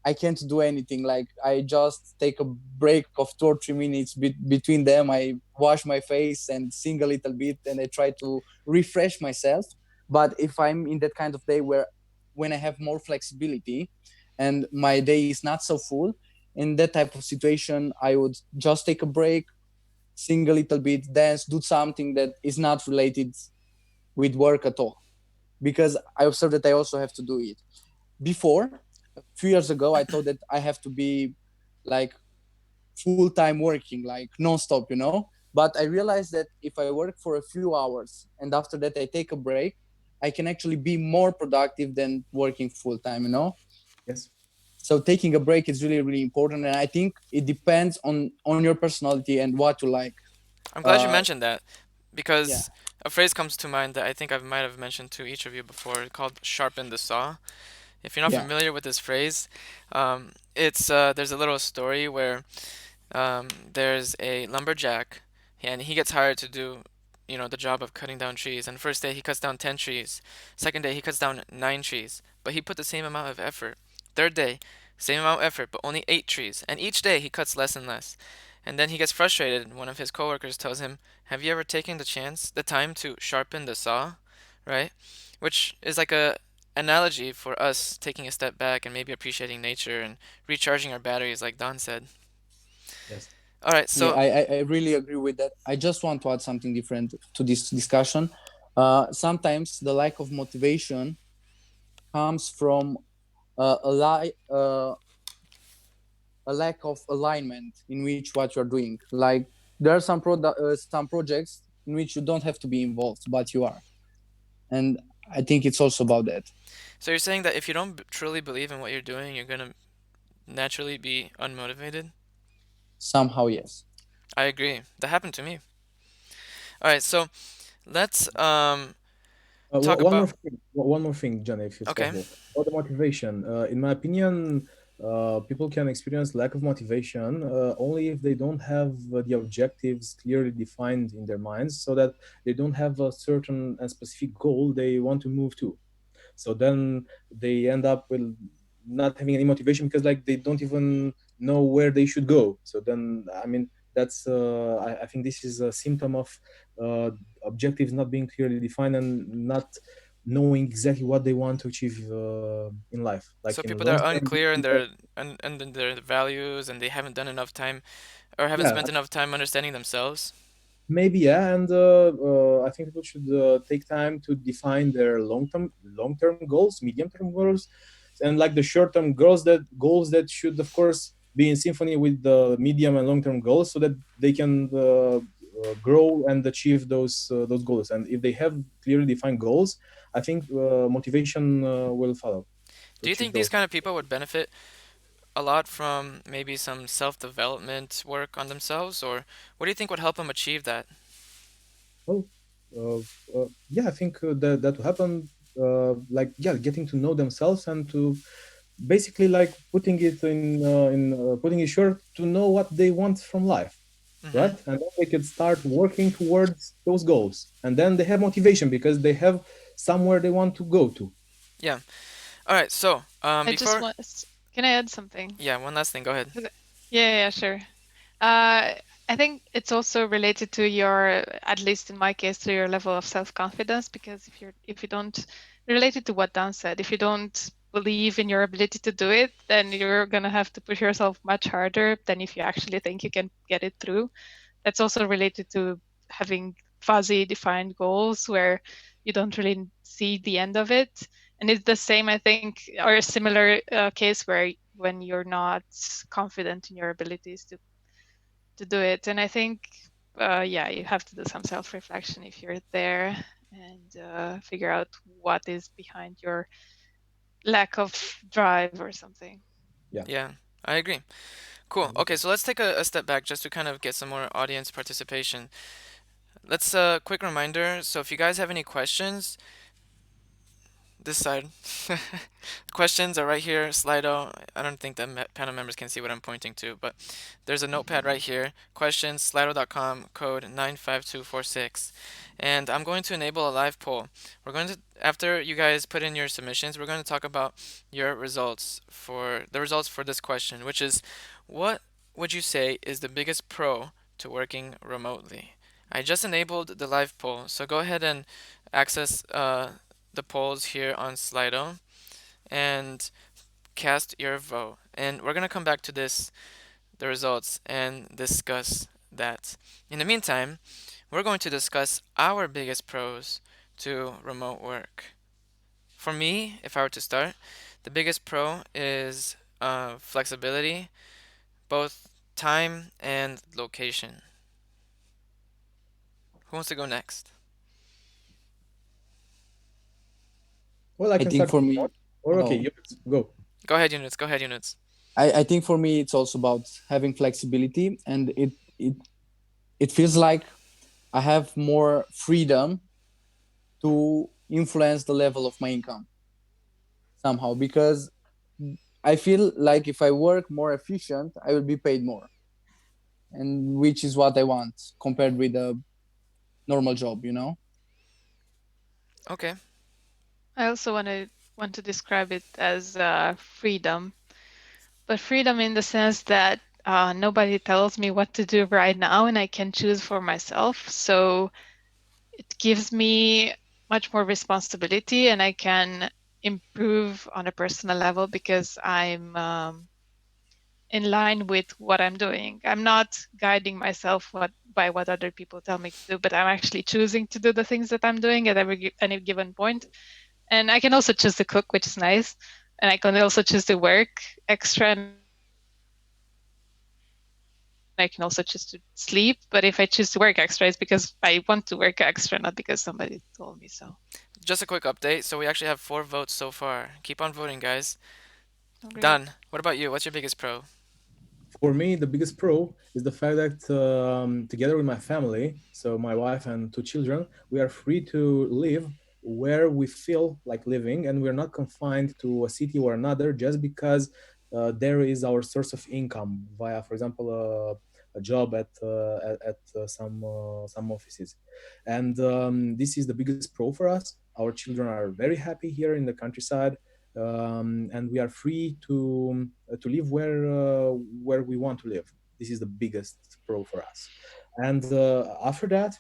I can't do anything. Like I just take a break of 2 or 3 minutes between them. I wash my face and sing a little bit, and I try to refresh myself. But if I'm in that kind of day where when I have more flexibility and my day is not so full, in that type of situation, I would just take a break, sing a little bit, dance, do something that is not related with work at all. Because I observe that I also have to do it. Before, a few years ago, I thought that I have to be like full time working, like non-stop, But I realized that if I work for a few hours and after that I take a break, I can actually be more productive than working full time. Yes. So taking a break is really, really important. And I think it depends on your personality and what you like. I'm glad you Uh, mentioned that yeah, because a phrase comes to mind that I think I might have mentioned to each of you before called sharpen the saw. If you're not yeah. familiar with this phrase, it's there's a little story where there's a lumberjack, and he gets hired to do, the job of cutting down trees. And first day he cuts down 10 trees. Second day he cuts down 9 trees, but he put the same amount of effort. Third day, same amount of effort, but only 8 trees. And each day he cuts less and less. And then he gets frustrated. And one of his coworkers tells him, "Have you ever taken the time to sharpen the saw?" Right? Which is like a analogy for us taking a step back and maybe appreciating nature and recharging our batteries, like Don said. Yes. All right, Yeah, so I really agree with that. I just want to add something different to this discussion. Sometimes the lack of motivation comes from a lack of alignment in which what you're doing. Like there are some projects in which you don't have to be involved, but you are, and I think it's also about that. So you're saying that if you don't truly believe in what you're doing, you're gonna naturally be unmotivated? Somehow, yes. I agree. That happened to me. All right, so let's talk about. One more thing, John, if it's Okay. possible. About the motivation. In my opinion, people can experience lack of motivation only if they don't have the objectives clearly defined in their minds, so that they don't have a certain and specific goal they want to move to. So then they end up with not having any motivation because like they don't even know where they should go. So then I mean that's I think this is a symptom of uh, objectives not being clearly defined and not knowing exactly what they want to achieve in life, like So in people that long are term. unclear in their values and they haven't done enough time or haven't Yeah, spent enough time understanding themselves. maybe, yeah, and I think people should take time to define their long term goals, medium term goals, and like the short term goals that should, of course, be in symphony with the medium and long term goals, so that they can grow and achieve those goals. And if they have clearly defined goals, I think motivation will follow to Do you achieve think these those. kind of people would benefit a lot from maybe some self-development work on themselves, or what do you think would help them achieve that? Well, uh, yeah, I think that will happen. Like, yeah, getting to know themselves and to basically like putting it short, to know what they want from life, Mm-hmm. right? And then they could start working towards those goals, and then they have motivation because they have somewhere they want to go to. Yeah. All right. So, I just before, want. Can I add something? yeah, one last thing. Go ahead. Yeah, sure. Uh, I think it's also related to your, at least in my case, to your level of self-confidence. Because if you don't, related to what Dan said, if you don't believe in your ability to do it, then you're gonna have to push yourself much harder than if you actually think you can get it through. That's also related to having fuzzy defined goals where you don't really see the end of it. And it's the same, I think, or a similar case where when you're not confident in your abilities to do it. And I think, yeah, you have to do some self-reflection if you're there, and figure out what is behind your lack of drive or something. Yeah. Yeah, I agree. Cool. Okay, Exactly. so let's take a step back just to kind of get some more audience participation. Let's quick reminder. So if you guys have any questions, this side. Questions are right here, Slido. I don't think the panel members can see what I'm pointing to, but there's a notepad right here. Questions, slido.com, code 95246. And I'm going to enable a live poll. We're going to, after you guys put in your submissions, we're going to talk about your results for the results for this question, which is, what would you say is the biggest pro to working remotely? I just enabled the live poll, so go ahead and access the polls here on Slido and cast your vote. And we're gonna come back to this, the results, and discuss that. In the meantime, we're going to discuss our biggest pros to remote work. For me, if I were to start, the biggest pro is flexibility, both time and location. Who wants to go next? Well, I I can think start for if you me, want. Or okay, oh, you go. Go ahead, units. Go ahead, units. I think for me it's also about having flexibility, and it feels like I have more freedom to influence the level of my income somehow, because I feel like if I work more efficient, I will be paid more, and which is what I want compared with a normal job, you know? Okay. I also want to describe it as freedom, but freedom in the sense that nobody tells me what to do right now, and I can choose for myself. So it gives me much more responsibility, and I can improve on a personal level because I'm in line with what I'm doing. I'm not guiding myself by what other people tell me to do, but I'm actually choosing to do the things that I'm doing at any given point. And I can also choose to cook, which is nice. And I can also choose to work extra, and I can also choose to sleep. But if I choose to work extra, it's because I want to work extra, not because somebody told me so. Just a quick update. So we actually have 4 votes so far. Keep on voting, guys. Oh, Done. great. What about you? What's your biggest pro? For me, the biggest pro is the fact that together with my family, so my wife and 2 children, we are free to live where we feel like living, and we're not confined to a city or another just because there is our source of income via, for example, a job at some offices. And this is the biggest pro for us. Our children are very happy here in the countryside, and we are free to live where we want to live. This is the biggest pro for us. And after that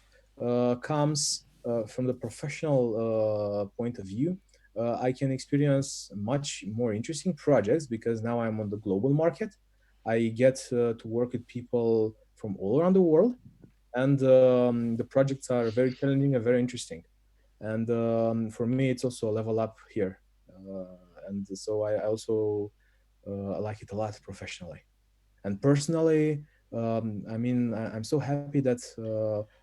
comes from the professional point of view. I can experience much more interesting projects because now I'm on the global market. I get to work with people from all around the world, and the projects are very challenging and very interesting. And for me, it's also a level up here, and so I also like it a lot professionally. And personally, I mean, I'm so happy that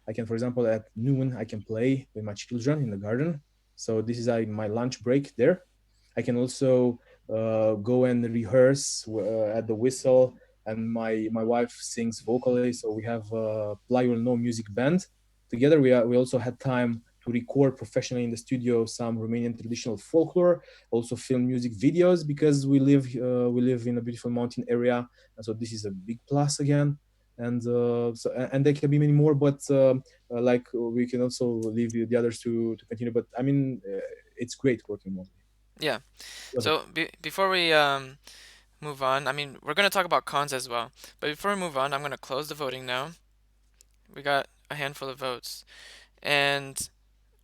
I can, for example, at noon I can play with my children in the garden. So this is my lunch break there. I can also go and rehearse at the whistle, and my wife sings vocally. So we have Play Will No music band together. We also had time to record professionally in the studio some Romanian traditional folklore, also film music videos because we live in a beautiful mountain area, and so this is a big plus again. And and there can be many more, but like we can also leave the others to continue. But I mean, it's great working remotely. Yeah. Go ahead. So before we move on, I mean, we're going to talk about cons as well. But before we move on, I'm going to close the voting now. We got a handful of votes. And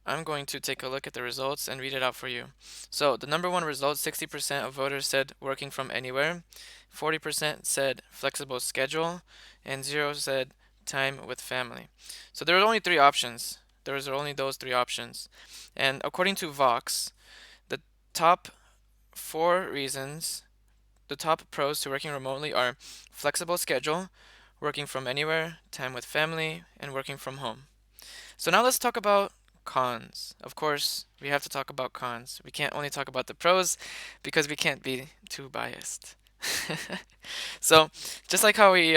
I'm going to take a look at the results and read it out for you. So, the number one result, 60% of voters said working from anywhere, 40% said flexible schedule, and 0 said time with family. So, there were only 3 options. There was only those 3 options. And according to Vox, the top 4 reasons, the top pros to working remotely are flexible schedule, working from anywhere, time with family, and working from home. So now let's talk about cons. Of course, we have to talk about cons. We can't only talk about the pros because we can't be too biased. So, just like how we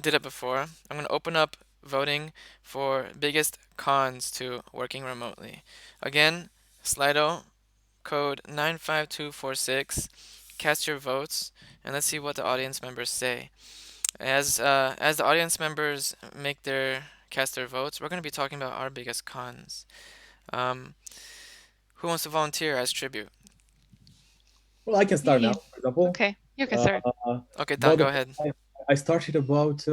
did it before, I'm going to open up voting for biggest cons to working remotely. Again, Slido, code 95246. Cast your votes, and let's see what the audience members say. As the audience members make their cast their votes, we're going to be talking about our biggest cons. Um, who wants to volunteer as tribute? Well, I can start now, Me. for example. Okay, you can start. Uh, Okay, Don, about go the, ahead. I started about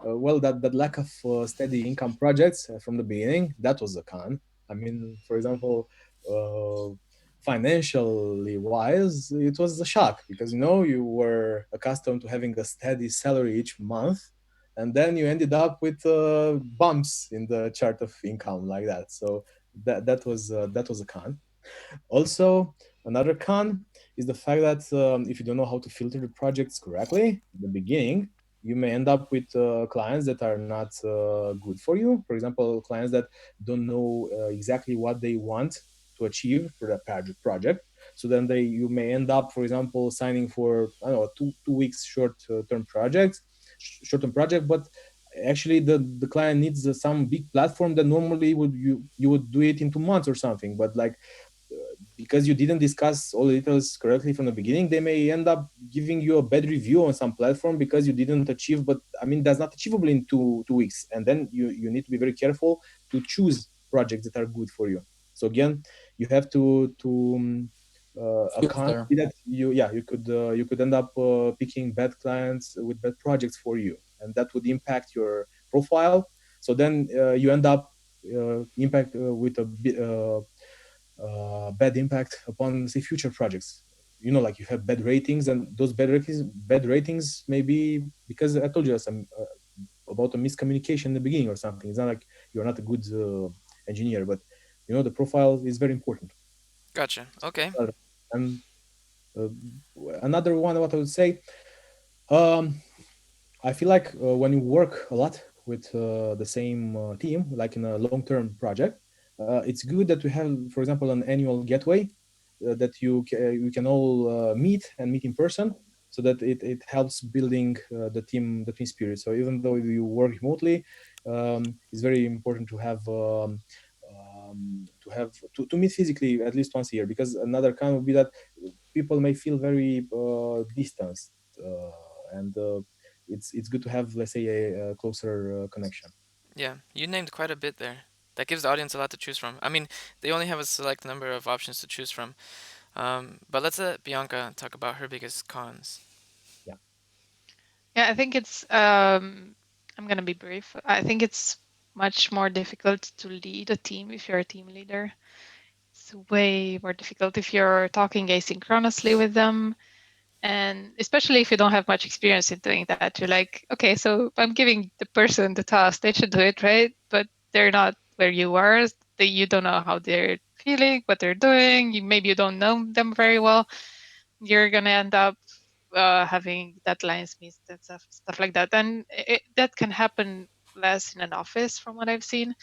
well that lack of steady income projects from the beginning. That was a con. I mean, for example, uh, financially wise, it was a shock because you were accustomed to having a steady salary each month, and then you ended up with bumps in the chart of income like that. So that was a con. Also, another con is the fact that if you don't know how to filter the projects correctly in the beginning, you may end up with clients that are not good for you. For example, clients that don't know exactly what they want to achieve for that project. So then you may end up, for example, signing for I don't know two weeks short term project, but actually the client needs some big platform that normally you would do it in 2 months or something. But like because you didn't discuss all the details correctly from the beginning, they may end up giving you a bad review on some platform because you didn't achieve. But I mean, that's not achievable in two weeks. And then you need to be very careful to choose projects that are good for you. So again, you have to account Filter. that you could end up picking bad clients with bad projects for you, and that would impact your profile. So then you end up impact with a bad impact upon say future projects. Like you have bad ratings, and those bad ratings may be because I told you some about a miscommunication in the beginning or something. It's not like you're not a good engineer, but the profile is very important. Gotcha. Okay. And uh, another one, what I would say, um, I feel like when you work a lot with the same team, like in a long-term project, it's good that we have, for example, an annual getaway that you can all meet in person, so that it helps building the team spirit. So even though you work remotely, it's very important to meet physically at least once a year, because another kind would be that people may feel very distanced, and it's good to have, let's say, a closer connection. Yeah, you named quite a bit there. That gives the audience a lot to choose from. I mean, they only have a select number of options to choose from. But let's let Bianca talk about her biggest cons. Yeah. Yeah, I think it's I'm gonna be brief. I think it's much more difficult to lead a team if you're a team leader. It's way more difficult if you're talking asynchronously with them, and especially if you don't have much experience in doing that. You're like, okay, so I'm giving the person the task, they should do it, right? But they're not where you are. You don't know how they're feeling, what they're doing. Maybe you don't know them very well. You're gonna end up having deadlines missed and stuff like that. And that can happen less in an office, from what I've seen,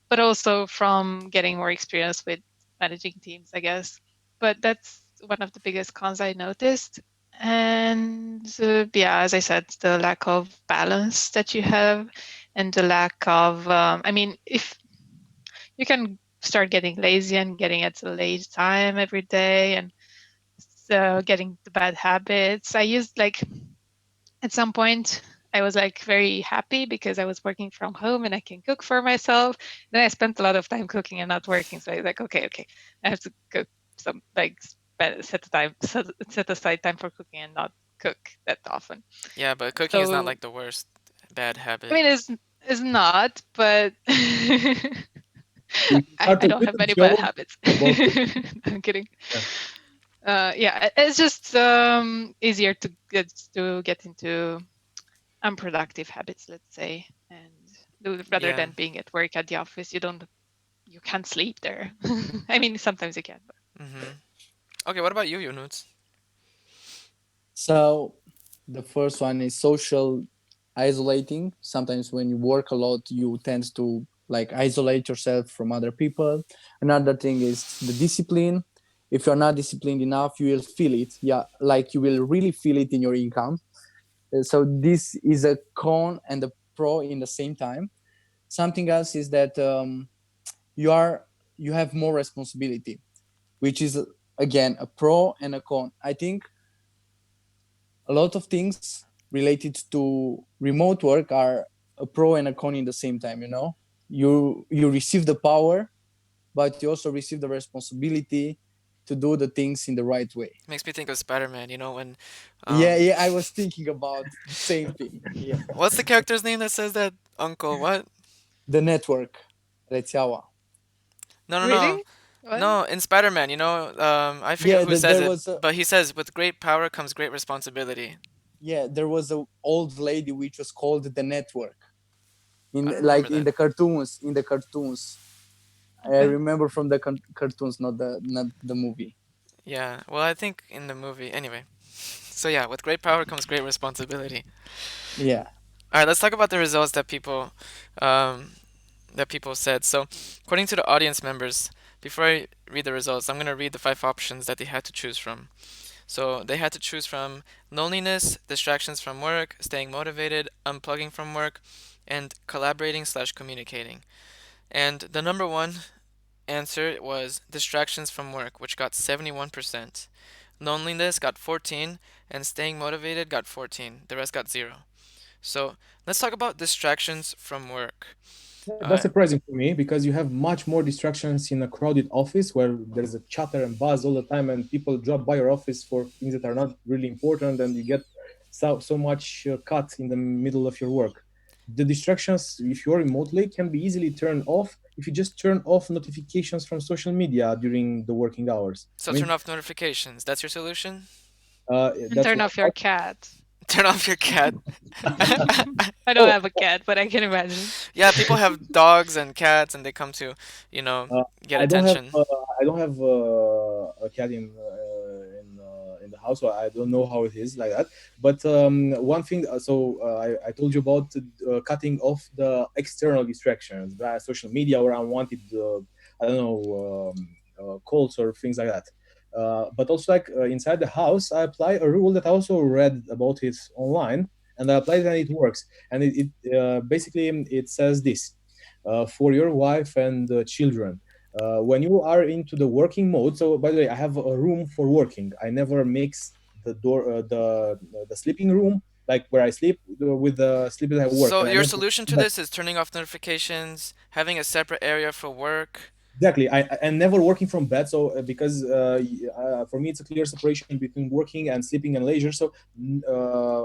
but also from getting more experience with managing teams, I guess. But that's one of the biggest cons I noticed. And yeah, as I said, the lack of balance that you have, and the lack of, I mean, if you can start getting lazy and getting at a late time every day, and so getting the bad habits. I used like at some point I was like very happy because I was working from home and I can cook for myself. Then I spent a lot of time cooking and not working. So I was like, okay, I have to cook some like set aside time for cooking and not cook that often. Yeah, but cooking is not So like the worst bad I habit. mean, it's not, but So you can start I a don't have YouTube many bad show habits. about I'm kidding. yeah. Yeah, it's just easier to get into unproductive habits, let's say, and rather Yeah. than being at work at the office, you can't sleep there. I mean, sometimes you can, but Mm-hmm. Okay, what about you, Yunuts? So the first one is social isolating. Sometimes when you work a lot, you tend to like isolate yourself from other people. Another thing is the discipline. If you're not disciplined enough, you will feel it. Yeah, like you will really feel it in your income. So this is a con and a pro in the same time. Something else is that you are you have more responsibility, which is again a pro and a con. I think a lot of things related to remote work are a pro and a con in the same time. You receive the power, but you also receive the responsibility to do the things in the right way. Makes me think of Spider-Man, when Yeah, um yeah, I was thinking about the same thing. Yeah, what's the character's name that says that? Uncle what? the network, rețeaua. No, no, no. Really? What? No, in Spider-Man, I forget Yeah, who says there it, was a but he says with great power comes great responsibility. yeah, there was a old lady which was called the network I in don't remember like in that. the cartoons. In the cartoons, I Okay. remember from the cartoons, not the movie. Yeah, well, I think in the movie anyway. So yeah, with great power comes great responsibility. Yeah, All right, let's talk about the results um, that people said. So, according to the audience members, before I read the results, I'm gonna read the five options that they had to choose from. So they had to choose from loneliness, distractions from work, staying motivated, unplugging from work, and collaborating slash communicating. And the number one answer was distractions from work, which got 71%. Loneliness got 14, and staying motivated got 14. The rest got 0. So let's talk about distractions from work. That's Uh, surprising for me because you have much more distractions in a crowded office where there's a chatter and buzz all the time, and people drop by your office for things that are not really important, and you get so much cut in the middle of your work. The distractions, if you're remotely, can be easily turned off if you just turn off notifications from social media during the working hours. so turn off notifications. That's your solution? And That's turn one off your cat. Turn off your cat. I don't oh, have a cat, but I can imagine. Yeah, people have dogs and cats and they come to, you know, Uh, get I don't have attention. a cat in the house, so I don't know how it is like that. But one thing, I told you about cutting off the external distractions via social media or unwanted, I don't know, calls or things like that. But also, like inside the house, I apply a rule that I also read about it online, and I applied it and it works. And it basically it says this for your wife and children. When you are into the working mode, so by the way, I have a room for working. I never mix the sleeping room, like where I sleep, with the sleep that I work, So and I your never. solution to this is turning off notifications, having a separate area for work. Exactly, and never working from bed. So because for me, it's a clear separation between working and sleeping and leisure. So uh,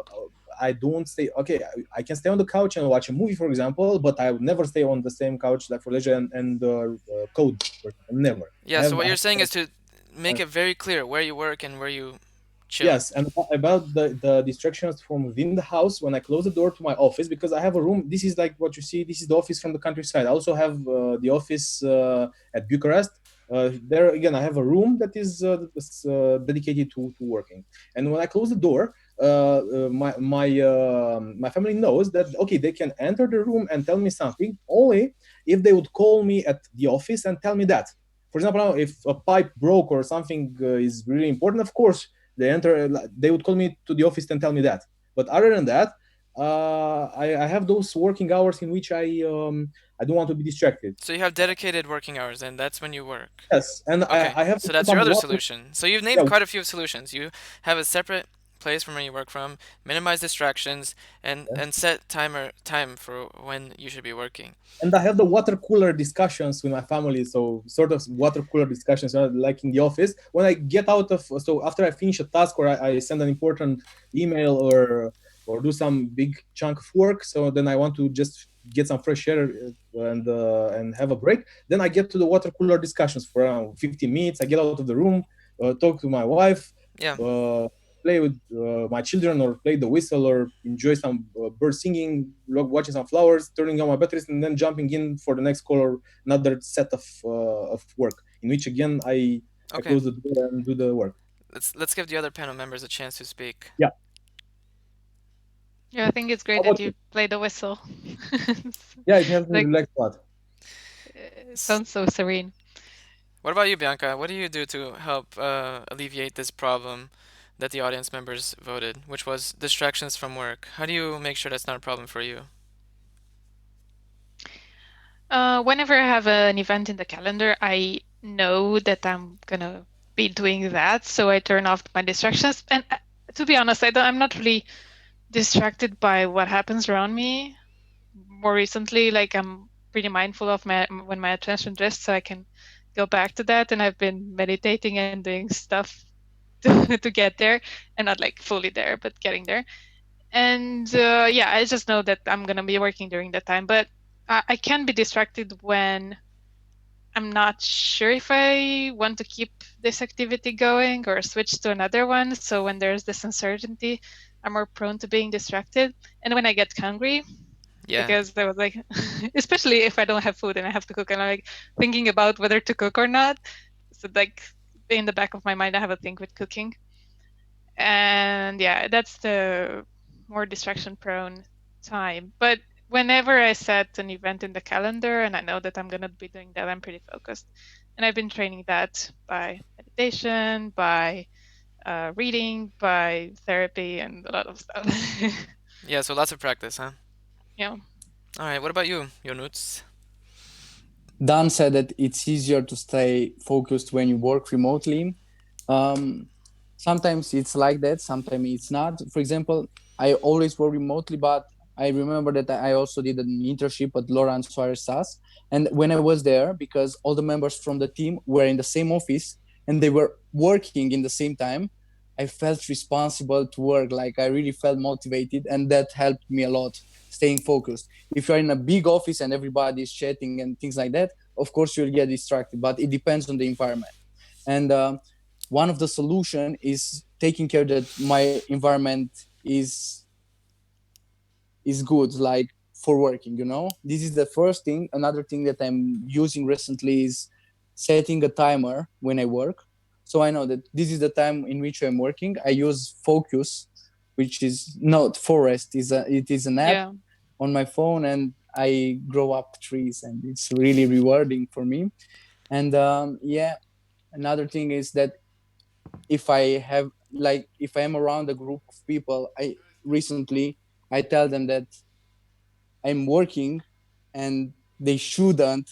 I don't stay. Okay, I can stay on the couch and watch a movie, for example, but I would never stay on the same couch like for leisure and code. For example. Never. Yeah, so I what you're have saying is to uh, make it very clear where you work and where you chill. Yes, and about the distractions from within the house when I close the door to my office, because I have a room. This is like what you see. This is the office from the countryside. I also have the office at Bucharest. There again, I have a room that is dedicated to working. And when I close the door, my family knows that okay, they can enter the room and tell me something only if they would call me at the office and tell me that. For example, if a pipe broke or something is really important, of course they would call me to the office and tell me that. But other than that, I have those working hours in which I don't want to be distracted. So you have dedicated working hours and that's when you work. Yes, and Okay, I have so that's your some other water. solution. So you've named Yeah, quite a few solutions. You have a separate place from where you work from, minimize distractions, and set time for when you should be working. and I have the water cooler discussions with my family. So sort of water cooler discussions, like in the office. When I get out of, so after I finish a task or I send an important email or do some big chunk of work, so then I want to just get some fresh air and have a break. Then I get to the water cooler discussions for around 15 minutes. I get out of the room, talk to my wife. Yeah. Uh, Play with my children or play the whistle or enjoy some bird singing, watching some flowers, turning on my batteries, and then jumping in for the next call or another set of work in which again I Okay. close the door and do the work. Let's give the other panel members a chance to speak. Yeah. Yeah, I think it's How great about that you? you play the whistle. Yeah, it helps me Like, relax a lot. it S- sounds so serene. What about you, Bianca? What do you do to help alleviate this problem that the audience members voted, which was distractions from work? How do you make sure that's not a problem for you? Whenever I have an event in the calendar, I know that I'm gonna be doing that, so I turn off my distractions. And to be honest, I'm not really distracted by what happens around me. More recently, like I'm pretty mindful of my when my attention drifts, so I can go back to that. And I've been meditating and doing stuff to get there, and not like fully there, but getting there. And yeah, I just know that I'm gonna be working during that time, but I can be distracted when I'm not sure if I want to keep this activity going or switch to another one. So when there's this uncertainty, I'm more prone to being distracted. And when I get hungry, Yeah. because I was like, especially if I don't have food and I have to cook, and I'm like thinking about whether to cook or not. So like in the back of my mind, I have a thing with cooking, and yeah, that's the more distraction prone time. But whenever I set an event in the calendar and I know that I'm going to be doing that, I'm pretty focused. And I've been training that by meditation, by reading, by therapy, and a lot of stuff. Yeah, so lots of practice, huh? Yeah. All right, what about you, Jonuts? Dan said that it's easier to stay focused when you work remotely. Um, Sometimes it's like that, sometimes it's not. For example, I always work remotely, but I remember that I also did an internship at Laurent Suarez SAS. And when I was there, because all the members from the team were in the same office and they were working in the same time, I felt responsible to work. Like I really felt motivated, and that helped me a lot staying focused. If you're in a big office and everybody is chatting and things like that, of course you'll get distracted, but it depends on the environment. And one of the solution is taking care that my environment is good, like for working, this is the first thing. Another thing that I'm using recently is setting a timer when I work, so I know that this is the time in which I'm working. I use Focus, which is not Forest, it is an app Yeah. on my phone, and I grow up trees, and it's really rewarding for me. And yeah, another thing is that if I have, like, if I am around a group of people, I recently I tell them that I'm working, and they shouldn't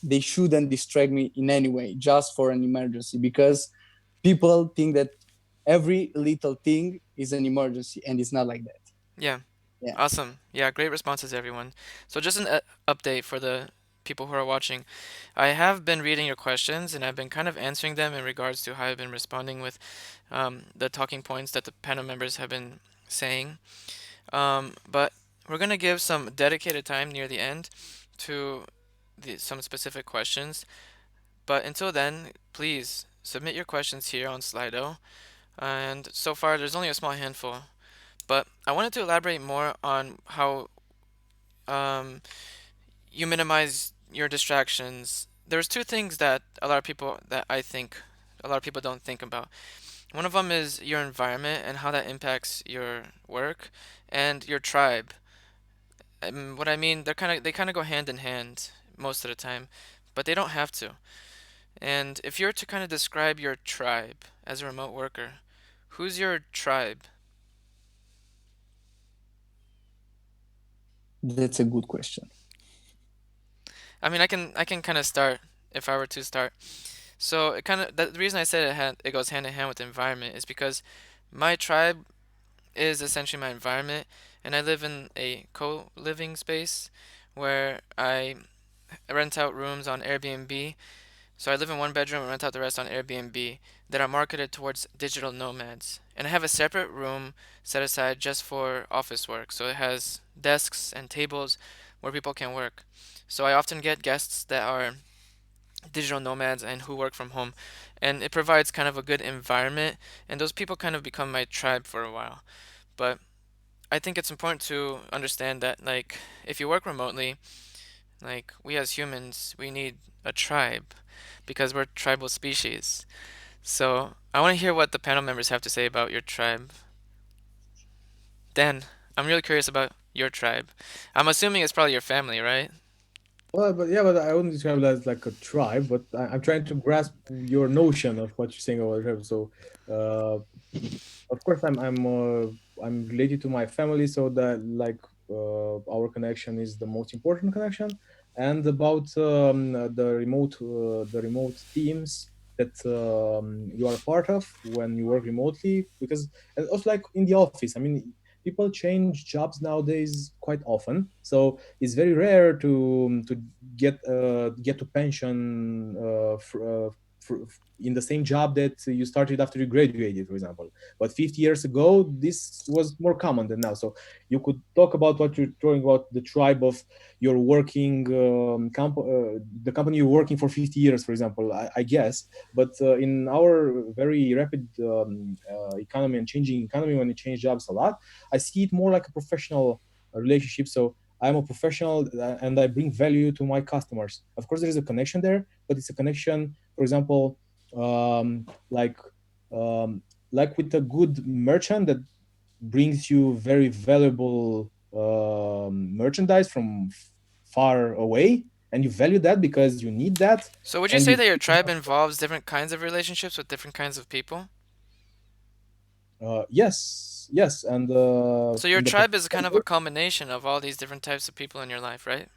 distract me in any way just for an emergency, because people think that every little thing is an emergency, and it's not like that. Yeah, Yeah. awesome. Yeah, great responses, everyone. So just an update for the people who are watching. I have been reading your questions and I've been kind of answering them in regards to how I've been responding with the talking points that the panel members have been saying. But we're going to give some dedicated time near the end to some specific questions. But until then, please submit your questions here on Slido. And so far, there's only a small handful. But I wanted to elaborate more on how um, you minimize your distractions. There's two things that a lot of people that I think a lot of people don't think about. One of them is your environment and how that impacts your work and your tribe. What I mean, they kind of go hand in hand most of the time, but they don't have to. And if you're to kind of describe your tribe as a remote worker, who's your tribe? That's a good question. I mean, I can kind of start if I were to start. So it kind of the reason I said it goes hand in hand with the environment is because my tribe is essentially my environment, and I live in a co-living space where I rent out rooms on Airbnb. So I live in one bedroom and rent out the rest on Airbnb that are marketed towards digital nomads. And I have a separate room set aside just for office work. So it has desks and tables where people can work. So I often get guests that are digital nomads and who work from home. And it provides kind of a good environment. And those people kind of become my tribe for a while. But I think it's important to understand that, like, if you work remotely, like, we as humans, we need a tribe because we're tribal species. So I want to hear what the panel members have to say about your tribe. Dan. I'm really curious about your tribe. I'm assuming it's probably your family, right? Well, but yeah, but I wouldn't describe it as like a tribe, but I'm trying to grasp your notion of what you're saying about a tribe. So, uh, of course, I'm related to my family, so that like our connection is the most important connection. And about the remote teams that you are a part of when you work remotely, because and also like in the office, I mean, people change jobs nowadays quite often, so it's very rare to get to pension in the same job that you started after you graduated, for example. But 50 years ago, this was more common than now. So you could talk about what you're talking about, the tribe of your working the company you're working for 50 years, for example, I guess. But in our very rapid economy and changing economy, when you change jobs a lot, I see it more like a professional relationship. So I'm a professional and I bring value to my customers. Of course, there is a connection there, but it's a connection, for example, um, like um, like with a good merchant that brings you very valuable merchandise from far away, and you value that because you need that, So would you and say you that your tribe involves different kinds of relationships with different kinds of people? yes, yes, and So your in the tribe is kind of a professional. culmination of all these different types of people in your life, right?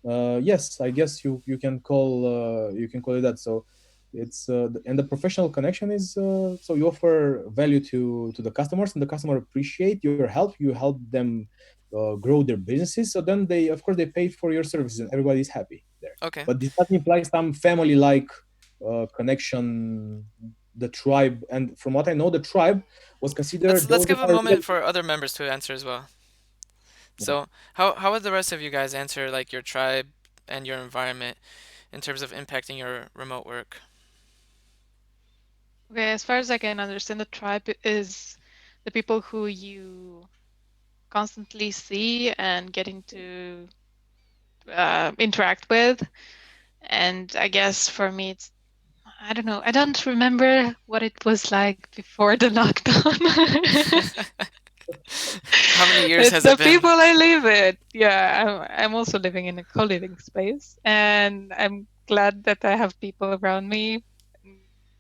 Yes, I guess you can call it that. So it's and the professional connection is so you offer value to the customers, and the customer appreciate your help. You help them grow their businesses. So then they, of course, they pay for your services, and everybody's happy there. Okay. But this doesn't imply some family-like connection. The tribe, and from what I know, the tribe was Let's considered let's those give that a are moment really. for other members to answer as well. Yeah. So how would the rest of you guys answer like your tribe and your environment in terms of impacting your remote work? Okay, as far as I can understand, the tribe is the people who you constantly see and getting to interact with. And I guess for me, it's, I don't know, I don't remember what it was like before the lockdown. How many years It's has it the been? people I live with. Yeah, I'm also living in a co-living space, and I'm glad that I have people around me.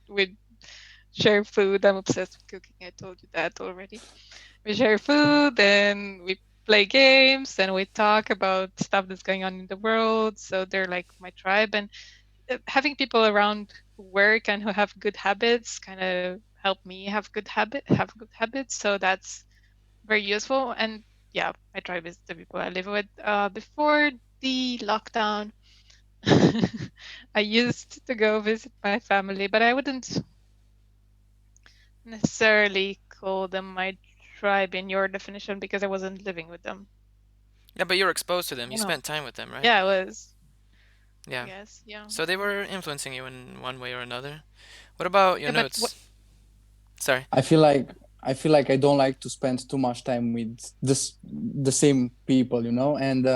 We share food. I'm obsessed with cooking. I told you that already. We share food, and we play games, and we talk about stuff that's going on in the world. So they're like my tribe, and having people around who work and who have good habits kind of help me have good habits. So that's very useful. And yeah, my tribe is the people I live with. Before the lockdown, I used to go visit my family, but I wouldn't necessarily call them my tribe in your definition because I wasn't living with them. Yeah, but you were exposed to I them. You don't know. spent time with them, right? Yeah, I was. I Yeah. guess. Yeah. So they were influencing you in one way or another. What about your Yeah, but what? notes? Sorry. I feel like I don't like to spend too much time with the same people, you know, and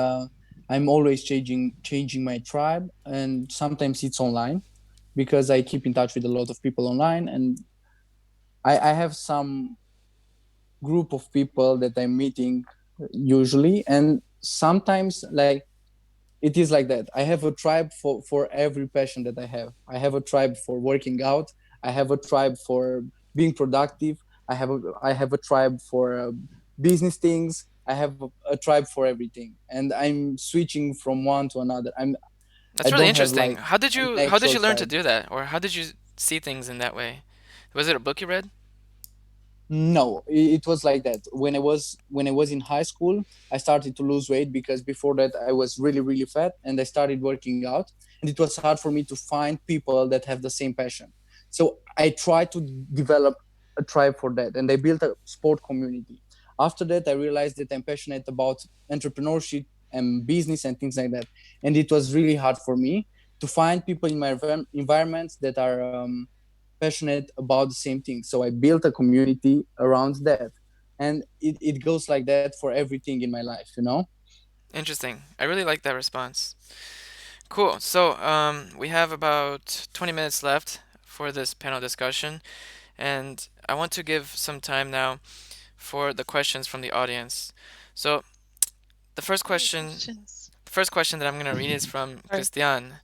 I'm always changing my tribe, and sometimes it's online because I keep in touch with a lot of people online, and I have some group of people that I'm meeting usually, and sometimes like it is like that. I have a tribe for every passion that I have. I have a tribe for working out. I have a tribe for being productive. I have a tribe for business things. I have a tribe for everything, and I'm switching from one to another. I That's really don't have interesting. like an How did actual you learn to tribe. do that? Or how did you see things in that way? Was it a book you read? No, it was like that. When I was in high school, I started to lose weight because before that I was really fat, and I started working out, and it was hard for me to find people that have the same passion. So I tried to develop a tribe for that, and I built a sport community. After that, I realized that I'm passionate about entrepreneurship and business and things like that, and it was really hard for me to find people in my environments that are passionate about the same thing. So I built a community around that. And it goes like that for everything in my life, you know? Interesting. I really like that response. Cool. So, we have about 20 minutes left for this panel discussion, and I want to give some time now for the questions from the audience. So the first Ooh, question, questions. the first question that I'm gonna read is from Sorry. Christian.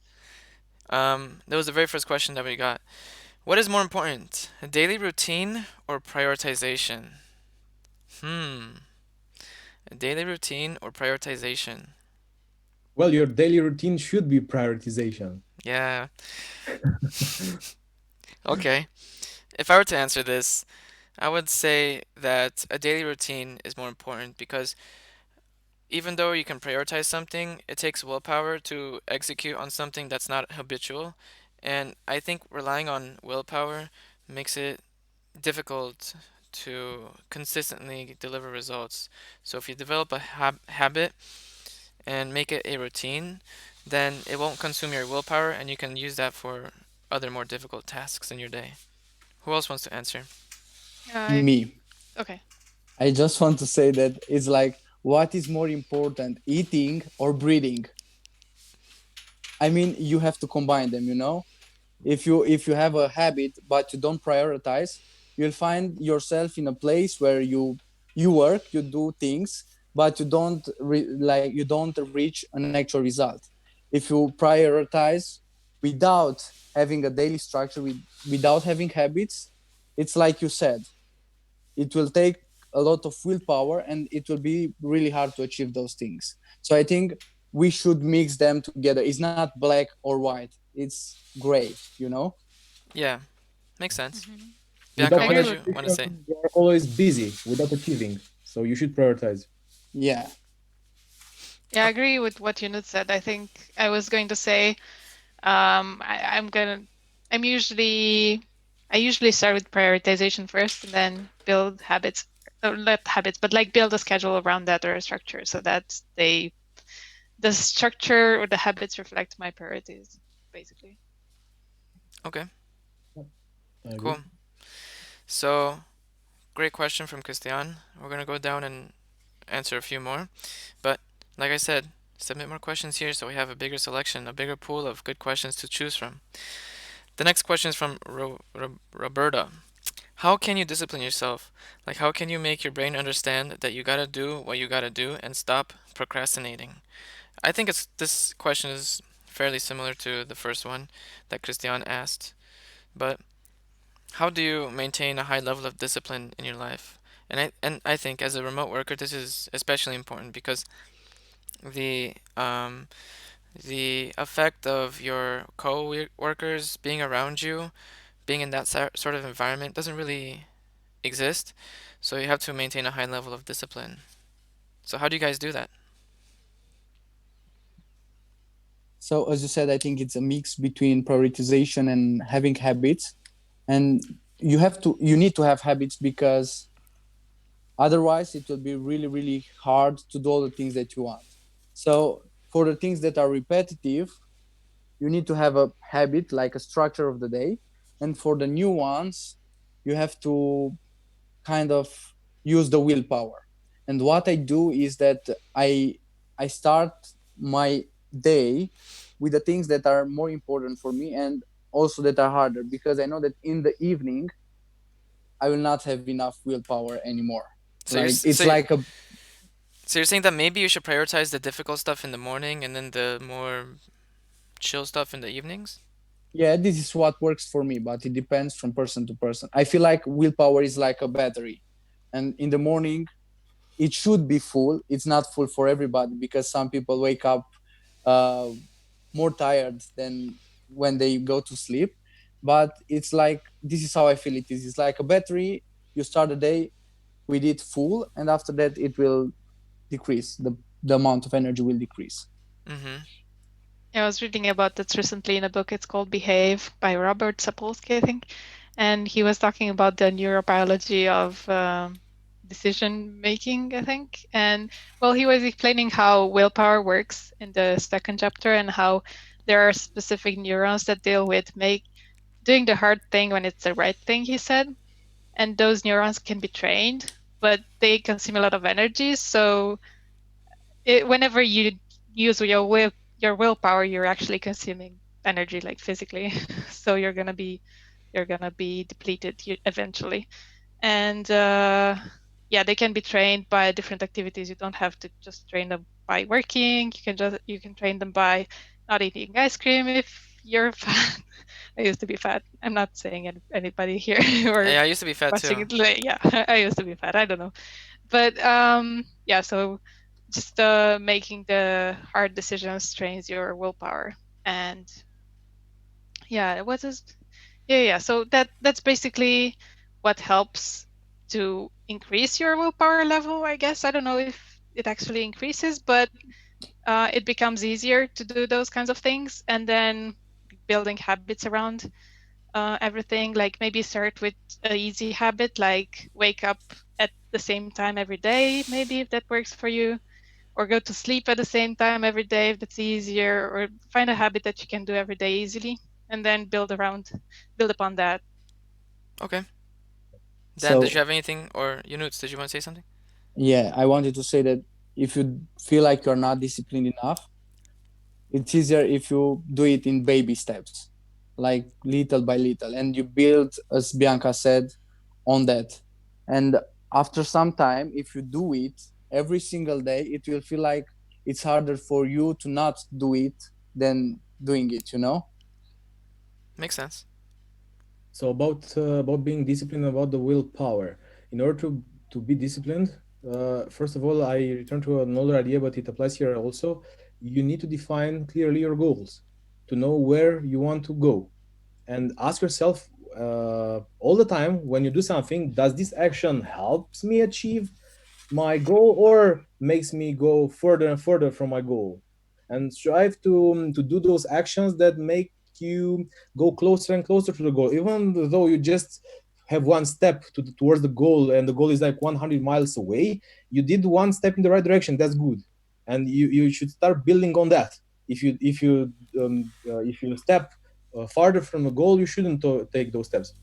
That was the very first question that we got. What is more important, a daily routine or prioritization? Hmm, a daily routine or prioritization? Well, your daily routine should be prioritization. Yeah, okay. If I were to answer this, I would say that a daily routine is more important because even though you can prioritize something, it takes willpower to execute on something that's not habitual. And I think relying on willpower makes it difficult to consistently deliver results. So if you develop a habit and make it a routine, then it won't consume your willpower and you can use that for other more difficult tasks in your day. Who else wants to answer? I Me. okay. I just want to say that it's like, what is more important, eating or breathing? I mean, you have to combine them, you know? If you have a habit but you don't prioritize, you'll find yourself in a place where you work, you do things, but you don't reach an actual result. If you prioritize without having a daily structure, without having habits, it's like you said, it will take a lot of willpower and it will be really hard to achieve those things. So I think we should mix them together. It's not black or white, it's gray, you know? Yeah, makes sense. Hmm. Bianca, I Without what agree did with. you want to say? prioritization, you are always busy without achieving. So you should prioritize. Yeah. Yeah, I Oh, agree with what Yunus said. I think I was going to say, I'm gonna. I'm usually. I usually start with prioritization first, and then build habits. Or not habits, but like build a schedule around that or a structure, so that the structure or the habits reflect my priorities, basically. okay, I agree. cool. So, great question from Christian. We're gonna go down and answer a few more. But like I said, submit more questions here so we have a bigger selection, a bigger pool of good questions to choose from. The next question is from Roberta. How can you discipline yourself? Like, how can you make your brain understand that you gotta do what you gotta do and stop procrastinating? I think this question is fairly similar to the first one that Christian asked. But how do you maintain a high level of discipline in your life? And I think as a remote worker, this is especially important because the um, the effect of your co-workers being around you, being in that sort of environment, doesn't really exist. So you have to maintain a high level of discipline. So how do you guys do that? So as you said, I think it's a mix between prioritization and having habits. And you need to have habits because otherwise it will be really, really hard to do all the things that you want. So for the things that are repetitive, you need to have a habit, like a structure of the day. And for the new ones, you have to kind of use the willpower. And what I do is that I start my day with the things that are more important for me and also that are harder, because I know that in the evening I will not have enough willpower anymore. So you're Like s- it's so you- like a so you're saying that maybe you should prioritize the difficult stuff in the morning and then the more chill stuff in the evenings? yeah, this is what works for me, but it depends from person to person. I feel like willpower is like a battery, and in the morning it should be full. It's not full for everybody because some people wake up uh, more tired than when they go to sleep. But it's like, this is how I feel it is. It's like a battery. You start the day with it full, and after that it will decrease. The amount of energy will decrease. Mm-hmm. I was reading about this recently in a book. It's called Behave by Robert Sapolsky, I think. And he was talking about the neurobiology of decision making, I think. And well, he was explaining how willpower works in the second chapter and how there are specific neurons that deal with doing the hard thing when it's the right thing, he said. And those neurons can be trained, but they consume a lot of energy. So whenever you use your willpower, you're actually consuming energy, like physically. So you're gonna be depleted eventually. And yeah, they can be trained by different activities. You don't have to just train them by working. You can train them by not eating ice cream if you're fat. I used to be fat. I'm not saying anybody here or Yeah, I used to be fat watching too. it. Yeah, I used to be fat. I don't know, but yeah. So just making the hard decisions trains your willpower, and yeah, what is yeah. So that's basically what helps to increase your willpower level, I guess. I don't know if it actually increases, but it becomes easier to do those kinds of things, and then building habits around everything. Like maybe start with a easy habit, like wake up at the same time every day, maybe if that works for you, or go to sleep at the same time every day if that's easier, or find a habit that you can do every day easily, and then build upon that. Okay. Dan, did you So have anything, or Yunus, did you want to say something? yeah, I wanted to say that if you feel like you're not disciplined enough, it's easier if you do it in baby steps, like little by little, and you build, as Bianca said, on that. And after some time, if you do it every single day, it will feel like it's harder for you to not do it than doing it, you know? Makes sense. So about being disciplined, about the willpower. In order to be disciplined, first of all, I return to an older idea, but it applies here also. You need to define clearly your goals to know where you want to go, and ask yourself all the time when you do something: does this action helps me achieve my goal or makes me go further and further from my goal? And strive to do those actions that make you go closer and closer to the goal, even though you just have one step towards the goal and the goal is like 100 miles away. You did one step in the right direction. That's good, and you should start building on that. If you step farther from the goal, you shouldn't take those steps.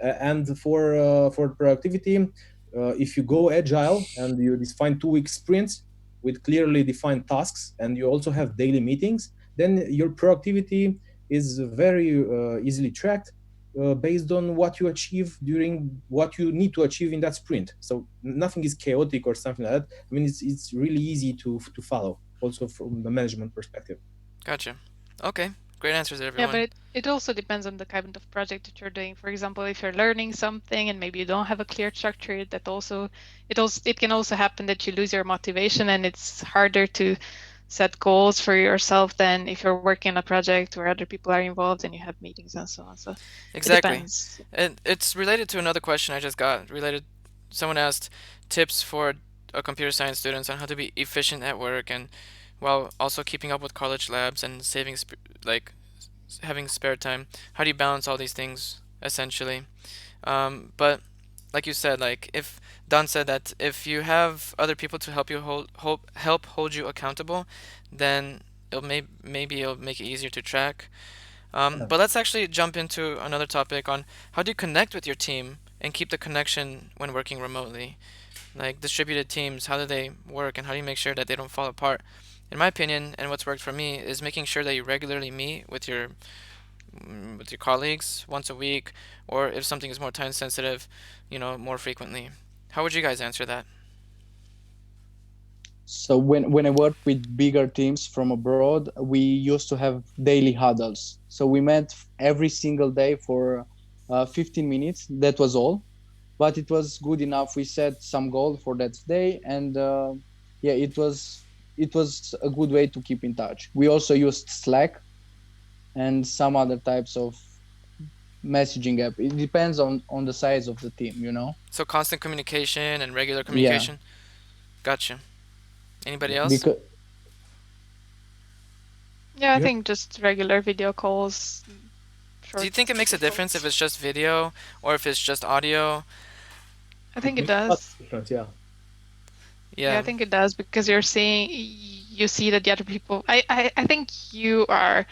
And for productivity, if you go agile and you define 2 week sprints with clearly defined tasks, and you also have daily meetings, then your productivity is very easily tracked based on what you achieve during what you need to achieve in that sprint. So nothing is chaotic or something like that. I mean, it's really easy to follow, also from the management perspective. Gotcha. Okay. Great answers, Yeah, but everyone. it also depends on the kind of project that you're doing. For example, if you're learning something and maybe you don't have a clear structure, it can also happen that you lose your motivation, and it's harder to set goals for yourself than if you're working on a project where other people are involved and you have meetings and so on. So it Exactly. depends. And it's related to another question I just got. Someone asked tips for computer science students on how to be efficient at work and while also keeping up with college labs and like having spare time. How do you balance all these things essentially? But like you said, like if Don said that if you have other people to help you help hold you accountable, then maybe it'll make it easier to track. Yeah. But let's actually jump into another topic on how do you connect with your team and keep the connection when working remotely? Like distributed teams, how do they work and how do you make sure that they don't fall apart? In my opinion, and what's worked for me is making sure that you regularly meet with your colleagues once a week, or if something is more time sensitive, more frequently. How would you guys answer that? So when I worked with bigger teams from abroad, we used to have daily huddles. So we met every single day for 15 minutes. That was all, but it was good enough. We set some goal for that day, and yeah, it was a good way to keep in touch. We also used Slack and some other types of messaging app. It depends on the size of the team, you know. So constant communication and regular Yeah, communication. Gotcha. Anybody Yeah. else? because Yeah, I You have think just regular video calls, Do you short think it makes a difference if calls. it's just video or if it's just audio? I it think it makes a lot does. of difference. Yeah. Yeah, I Yeah, think it does because you see that the other people. I think you are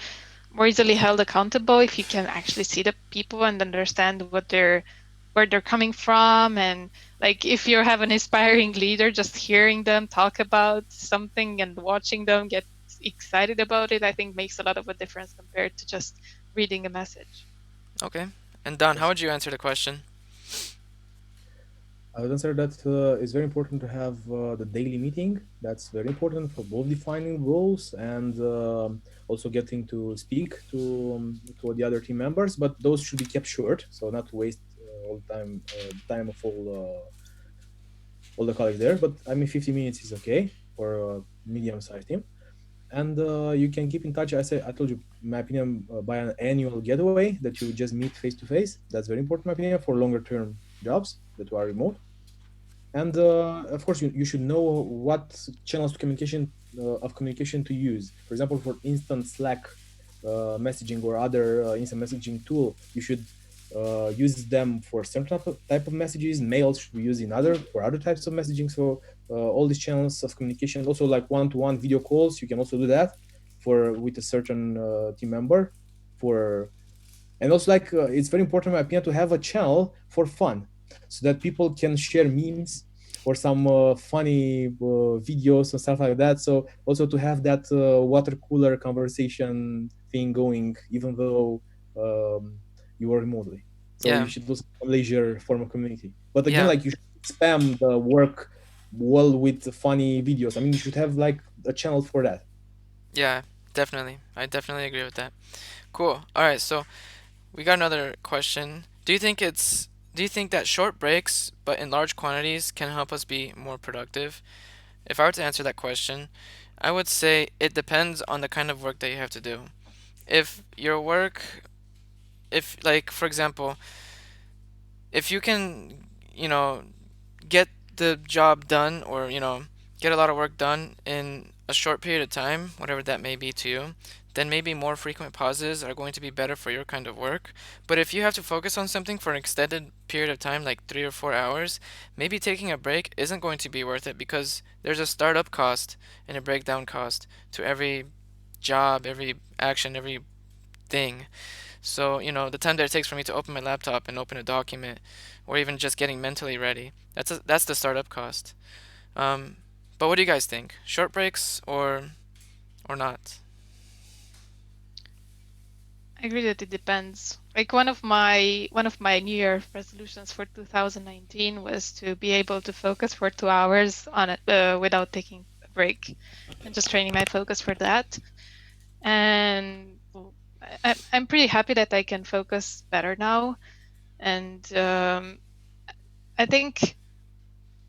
more easily held accountable if you can actually see the people and understand where they're coming from, and like if you have an inspiring leader, just hearing them talk about something and watching them get excited about it, I think makes a lot of a difference compared to just reading a message. okay. And Don, how Yes. would you answer the question? I would answer that it's very important to have the daily meeting. That's very important for both defining roles and also getting to speak to the other team members. But those should be kept short, so not to waste all the time of all the colleagues there. But I mean, 50 minutes is okay for a medium-sized team. And you can keep in touch. I told you my opinion by an annual getaway that you just meet face to face. That's very important, my opinion, for longer term jobs that are remote. And of course, you should know what channels to communication to use. For example, for instant Slack messaging or other instant messaging tool, you should use them for certain type of messages. Mails should be used in other for other types of messaging. So all these channels of communication, also like one-to-one video calls, you can also do that for with a certain team member. For and also like it's very important in my opinion to have a channel for fun so that people can share memes or some funny videos and stuff like that. So also to have that water cooler conversation thing going even though um, you are remotely. So you Yeah, should do some leisure form of community, but again, yeah, like you should spam the work well with funny videos. I mean, you should have like a channel for that. yeah, definitely. I definitely agree with that. Cool. All right, so we got another question. Do you think that short breaks, but in large quantities, can help us be more productive? If I were to answer that question, I would say it depends on the kind of work that you have to do. If your work, if like for example, if you can, you know, get the job done or, get a lot of work done in a short period of time, whatever that may be to you, then maybe more frequent pauses are going to be better for your kind of work. But if you have to focus on something for an extended period of time, like 3 or 4 hours, maybe taking a break isn't going to be worth it because there's a startup cost and a breakdown cost to every job, every action, every thing. So, the time that it takes for me to open my laptop and open a document, or even just getting mentally ready, that's the startup cost. Um, but what do you guys think? Short breaks or not? I agree that it depends. Like one of my New Year resolutions for 2019 was to be able to focus for 2 hours on it without taking a break, and just training my focus for that. And I'm pretty happy that I can focus better now. And I think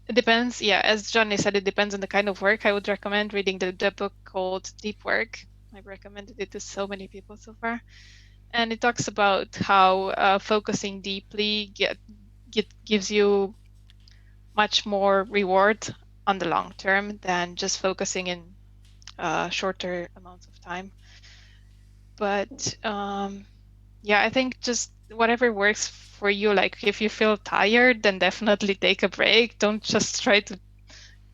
it depends. Yeah, as Johnny said, it depends on the kind of work. I would recommend reading the book called Deep Work. I've recommended it to so many people so far, and it talks about how focusing deeply gives you much more reward on the long term than just focusing in shorter amounts of time. But yeah, I think just whatever works for you. Like if you feel tired, then definitely take a break. Don't just try to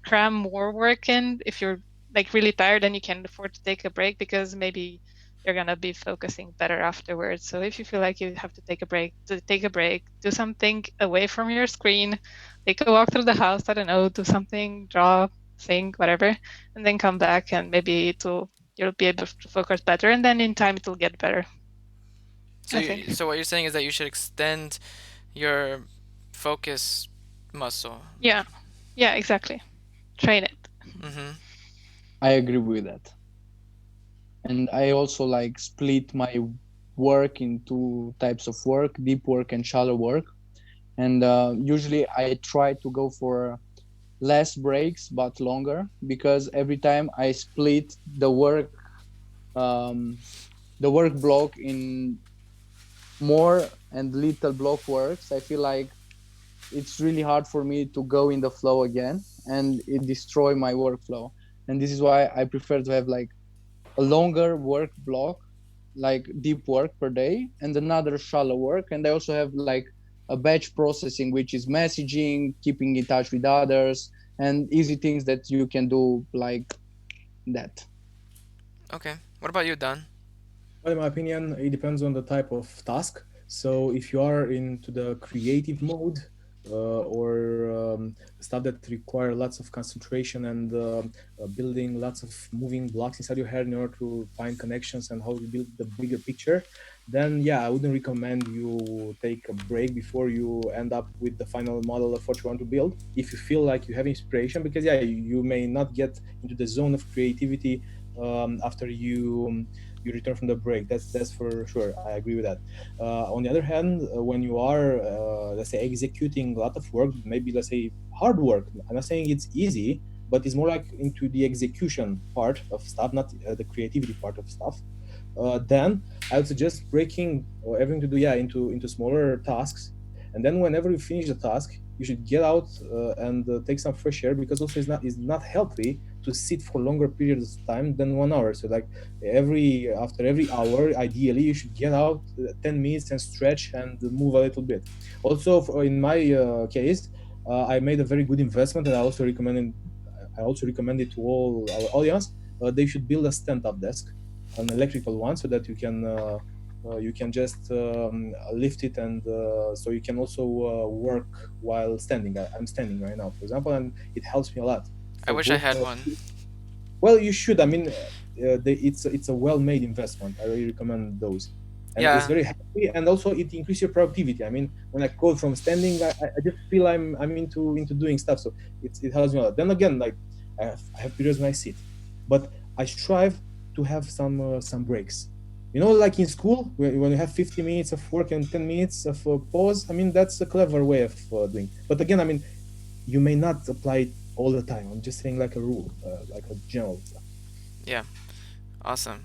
cram more work in. If you're like really tired and you can afford to take a break, because maybe you're gonna be focusing better afterwards. So if you feel like you have to take a break, take a break, do something away from your screen, take a walk through the house, I don't know, do something, draw, sing, whatever, and then come back and maybe you'll be able to focus better, and then in time it will get better, So, I think. so what you're saying is that you should extend your focus muscle. Yeah, yeah, exactly. Train it. Mm-hmm. I agree with that. And I also like split my work into types of work: deep work and shallow work. And usually I try to go for less breaks but longer, because every time I split um, the work block in more and little block works, I feel like it's really hard for me to go in the flow again, and it destroy my workflow. And this is why I prefer to have like a longer work block, like deep work per day, and another shallow work. And I also have like a batch processing, which is messaging, keeping in touch with others, and easy things that you can do like that. Okay. What about you, Dan? Well, in my opinion, it depends on the type of task. So if you are into the creative mode or stuff that require lots of concentration and building lots of moving blocks inside your head in order to find connections and how to build the bigger picture, then yeah, I wouldn't recommend you take a break before you end up with the final model of what you want to build. If you feel like you have inspiration, because yeah, you may not get into the zone of creativity after you return from the break. That's for sure. I agree with that. On the other hand, when you are let's say executing a lot of work, maybe let's say hard work. I'm not saying it's easy, but it's more like into the execution part of stuff, not the creativity part of stuff. Then I would suggest breaking everything to do, yeah, into smaller tasks, and then whenever you finish the task, you should get out and take some fresh air, because also it's not healthy to sit for longer periods of time than 1 hour. So like every after every hour, ideally you should get out 10 minutes and stretch and move a little bit. Also, in my case, I made a very good investment, and I also recommend it to all our audience. They should build a stand-up desk, an electrical one, so that you can just lift it, and so you can also work while standing. I'm standing right now, for example, and it helps me a lot I for wish I both. had one. Well, you should. I mean, it's a well-made investment. I really recommend those, and it's Yeah, very happy, and also it increases your productivity. I mean, when I code from standing, I just feel I'm into doing stuff. So it helps me a lot. Then again, like I have periods when I sit, but I strive to have some breaks. Like in school, when you have 50 minutes of work and 10 minutes of pause. I mean, that's a clever way of doing. But again, I mean, you may not apply it all the time. I'm just saying like a rule, like a general stuff. yeah, awesome.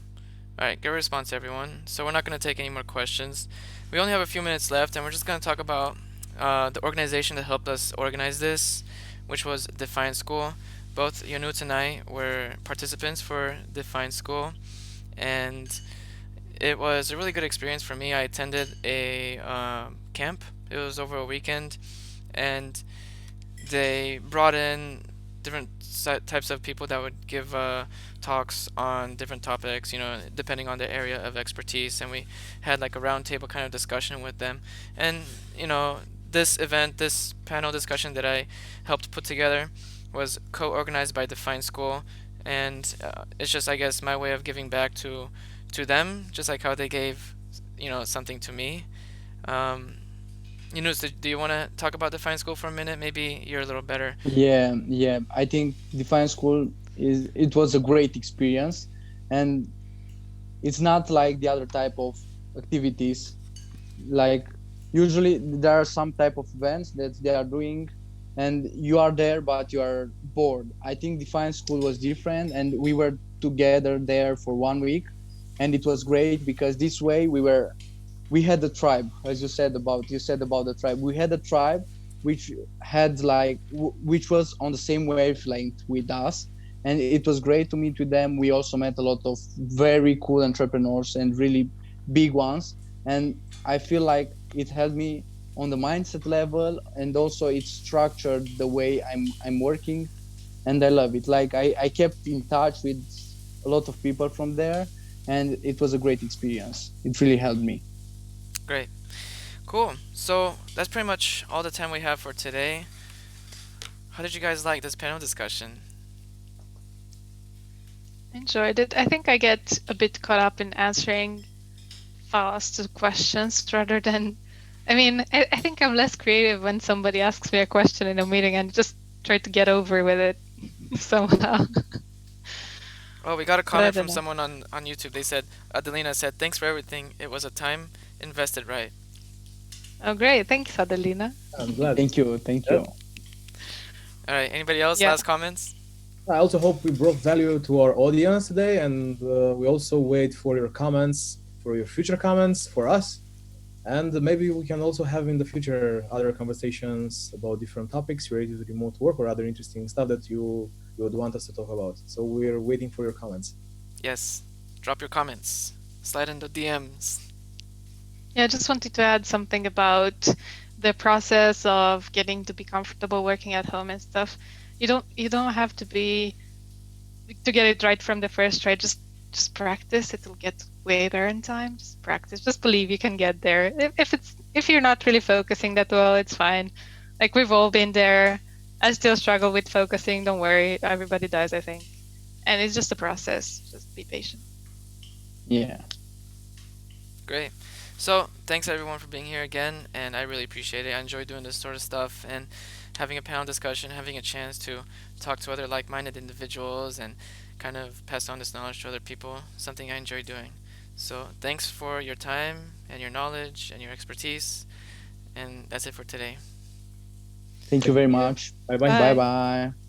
All right, good response, everyone. So we're not going to take any more questions. We only have a few minutes left, and we're just going to talk about the organization that helped us organize this, which was Define School. Both Yanut and I were participants for Define School, and it was a really good experience for me. I attended a camp. It was over a weekend, and they brought in different types of people that would give talks on different topics, depending on their area of expertise. And we had like a roundtable kind of discussion with them. And, this event, this panel discussion that I helped put together was co organized by Define School. And it's just, I guess, my way of giving back to them, just like how they gave, something to me. Um, do you want to talk about Define School for a minute? Maybe you're a little better. Yeah. I think Define School it was a great experience, and it's not like the other type of activities. Like usually there are some type of events that they are doing, and you are there, but you are bored. I think Define School was different, and we were together there for 1 week, and it was great because this way we had the tribe, as you said about the tribe. We had a tribe which had like which was on the same wavelength with us, and it was great to meet with them. We also met a lot of very cool entrepreneurs and really big ones, and I feel like it helped me on the mindset level, and also it structured the way I'm working, and I love it. Like I kept in touch with a lot of people from there, and it was a great experience. It really helped me. Great. Cool. So that's pretty much all the time we have for today. How did you guys like this panel discussion? Enjoyed it. I think I get a bit caught up in answering fast questions rather than. I mean, I think I'm less creative when somebody asks me a question in a meeting and just try to get over with it somehow. Oh, we got a But I comment don't from know. someone on YouTube. They said, Adelina said, thanks for everything. It was a time invested right. Oh, great. Thanks, Adelina. I'm glad. Thank you. All right. Anybody else? Yeah. Last comments? I also hope we brought value to our audience today, and we also wait for your comments, for your future comments, for us. And maybe we can also have in the future other conversations about different topics related to remote work or other interesting stuff that you would want us to talk about. So we're waiting for your comments. Yes. Drop your comments. Slide into DMs. Yeah, I just wanted to add something about the process of getting to be comfortable working at home and stuff. You don't have to get it right from the first try. Just practice. It'll get way better in time. Just practice. Just believe you can get there. If you're not really focusing that well, it's fine. Like we've all been there. I still struggle with focusing. Don't worry. Everybody does, I think. And it's just a process. Just be patient. Yeah. Great. So, thanks everyone for being here again, and I really appreciate it. I enjoy doing this sort of stuff and having a panel discussion, having a chance to talk to other like minded individuals and kind of pass on this knowledge to other people, something I enjoy doing. So, thanks for your time and your knowledge and your expertise, and that's it for today. Thank you Thank very you. You. much. Bye bye. Bye Bye. bye.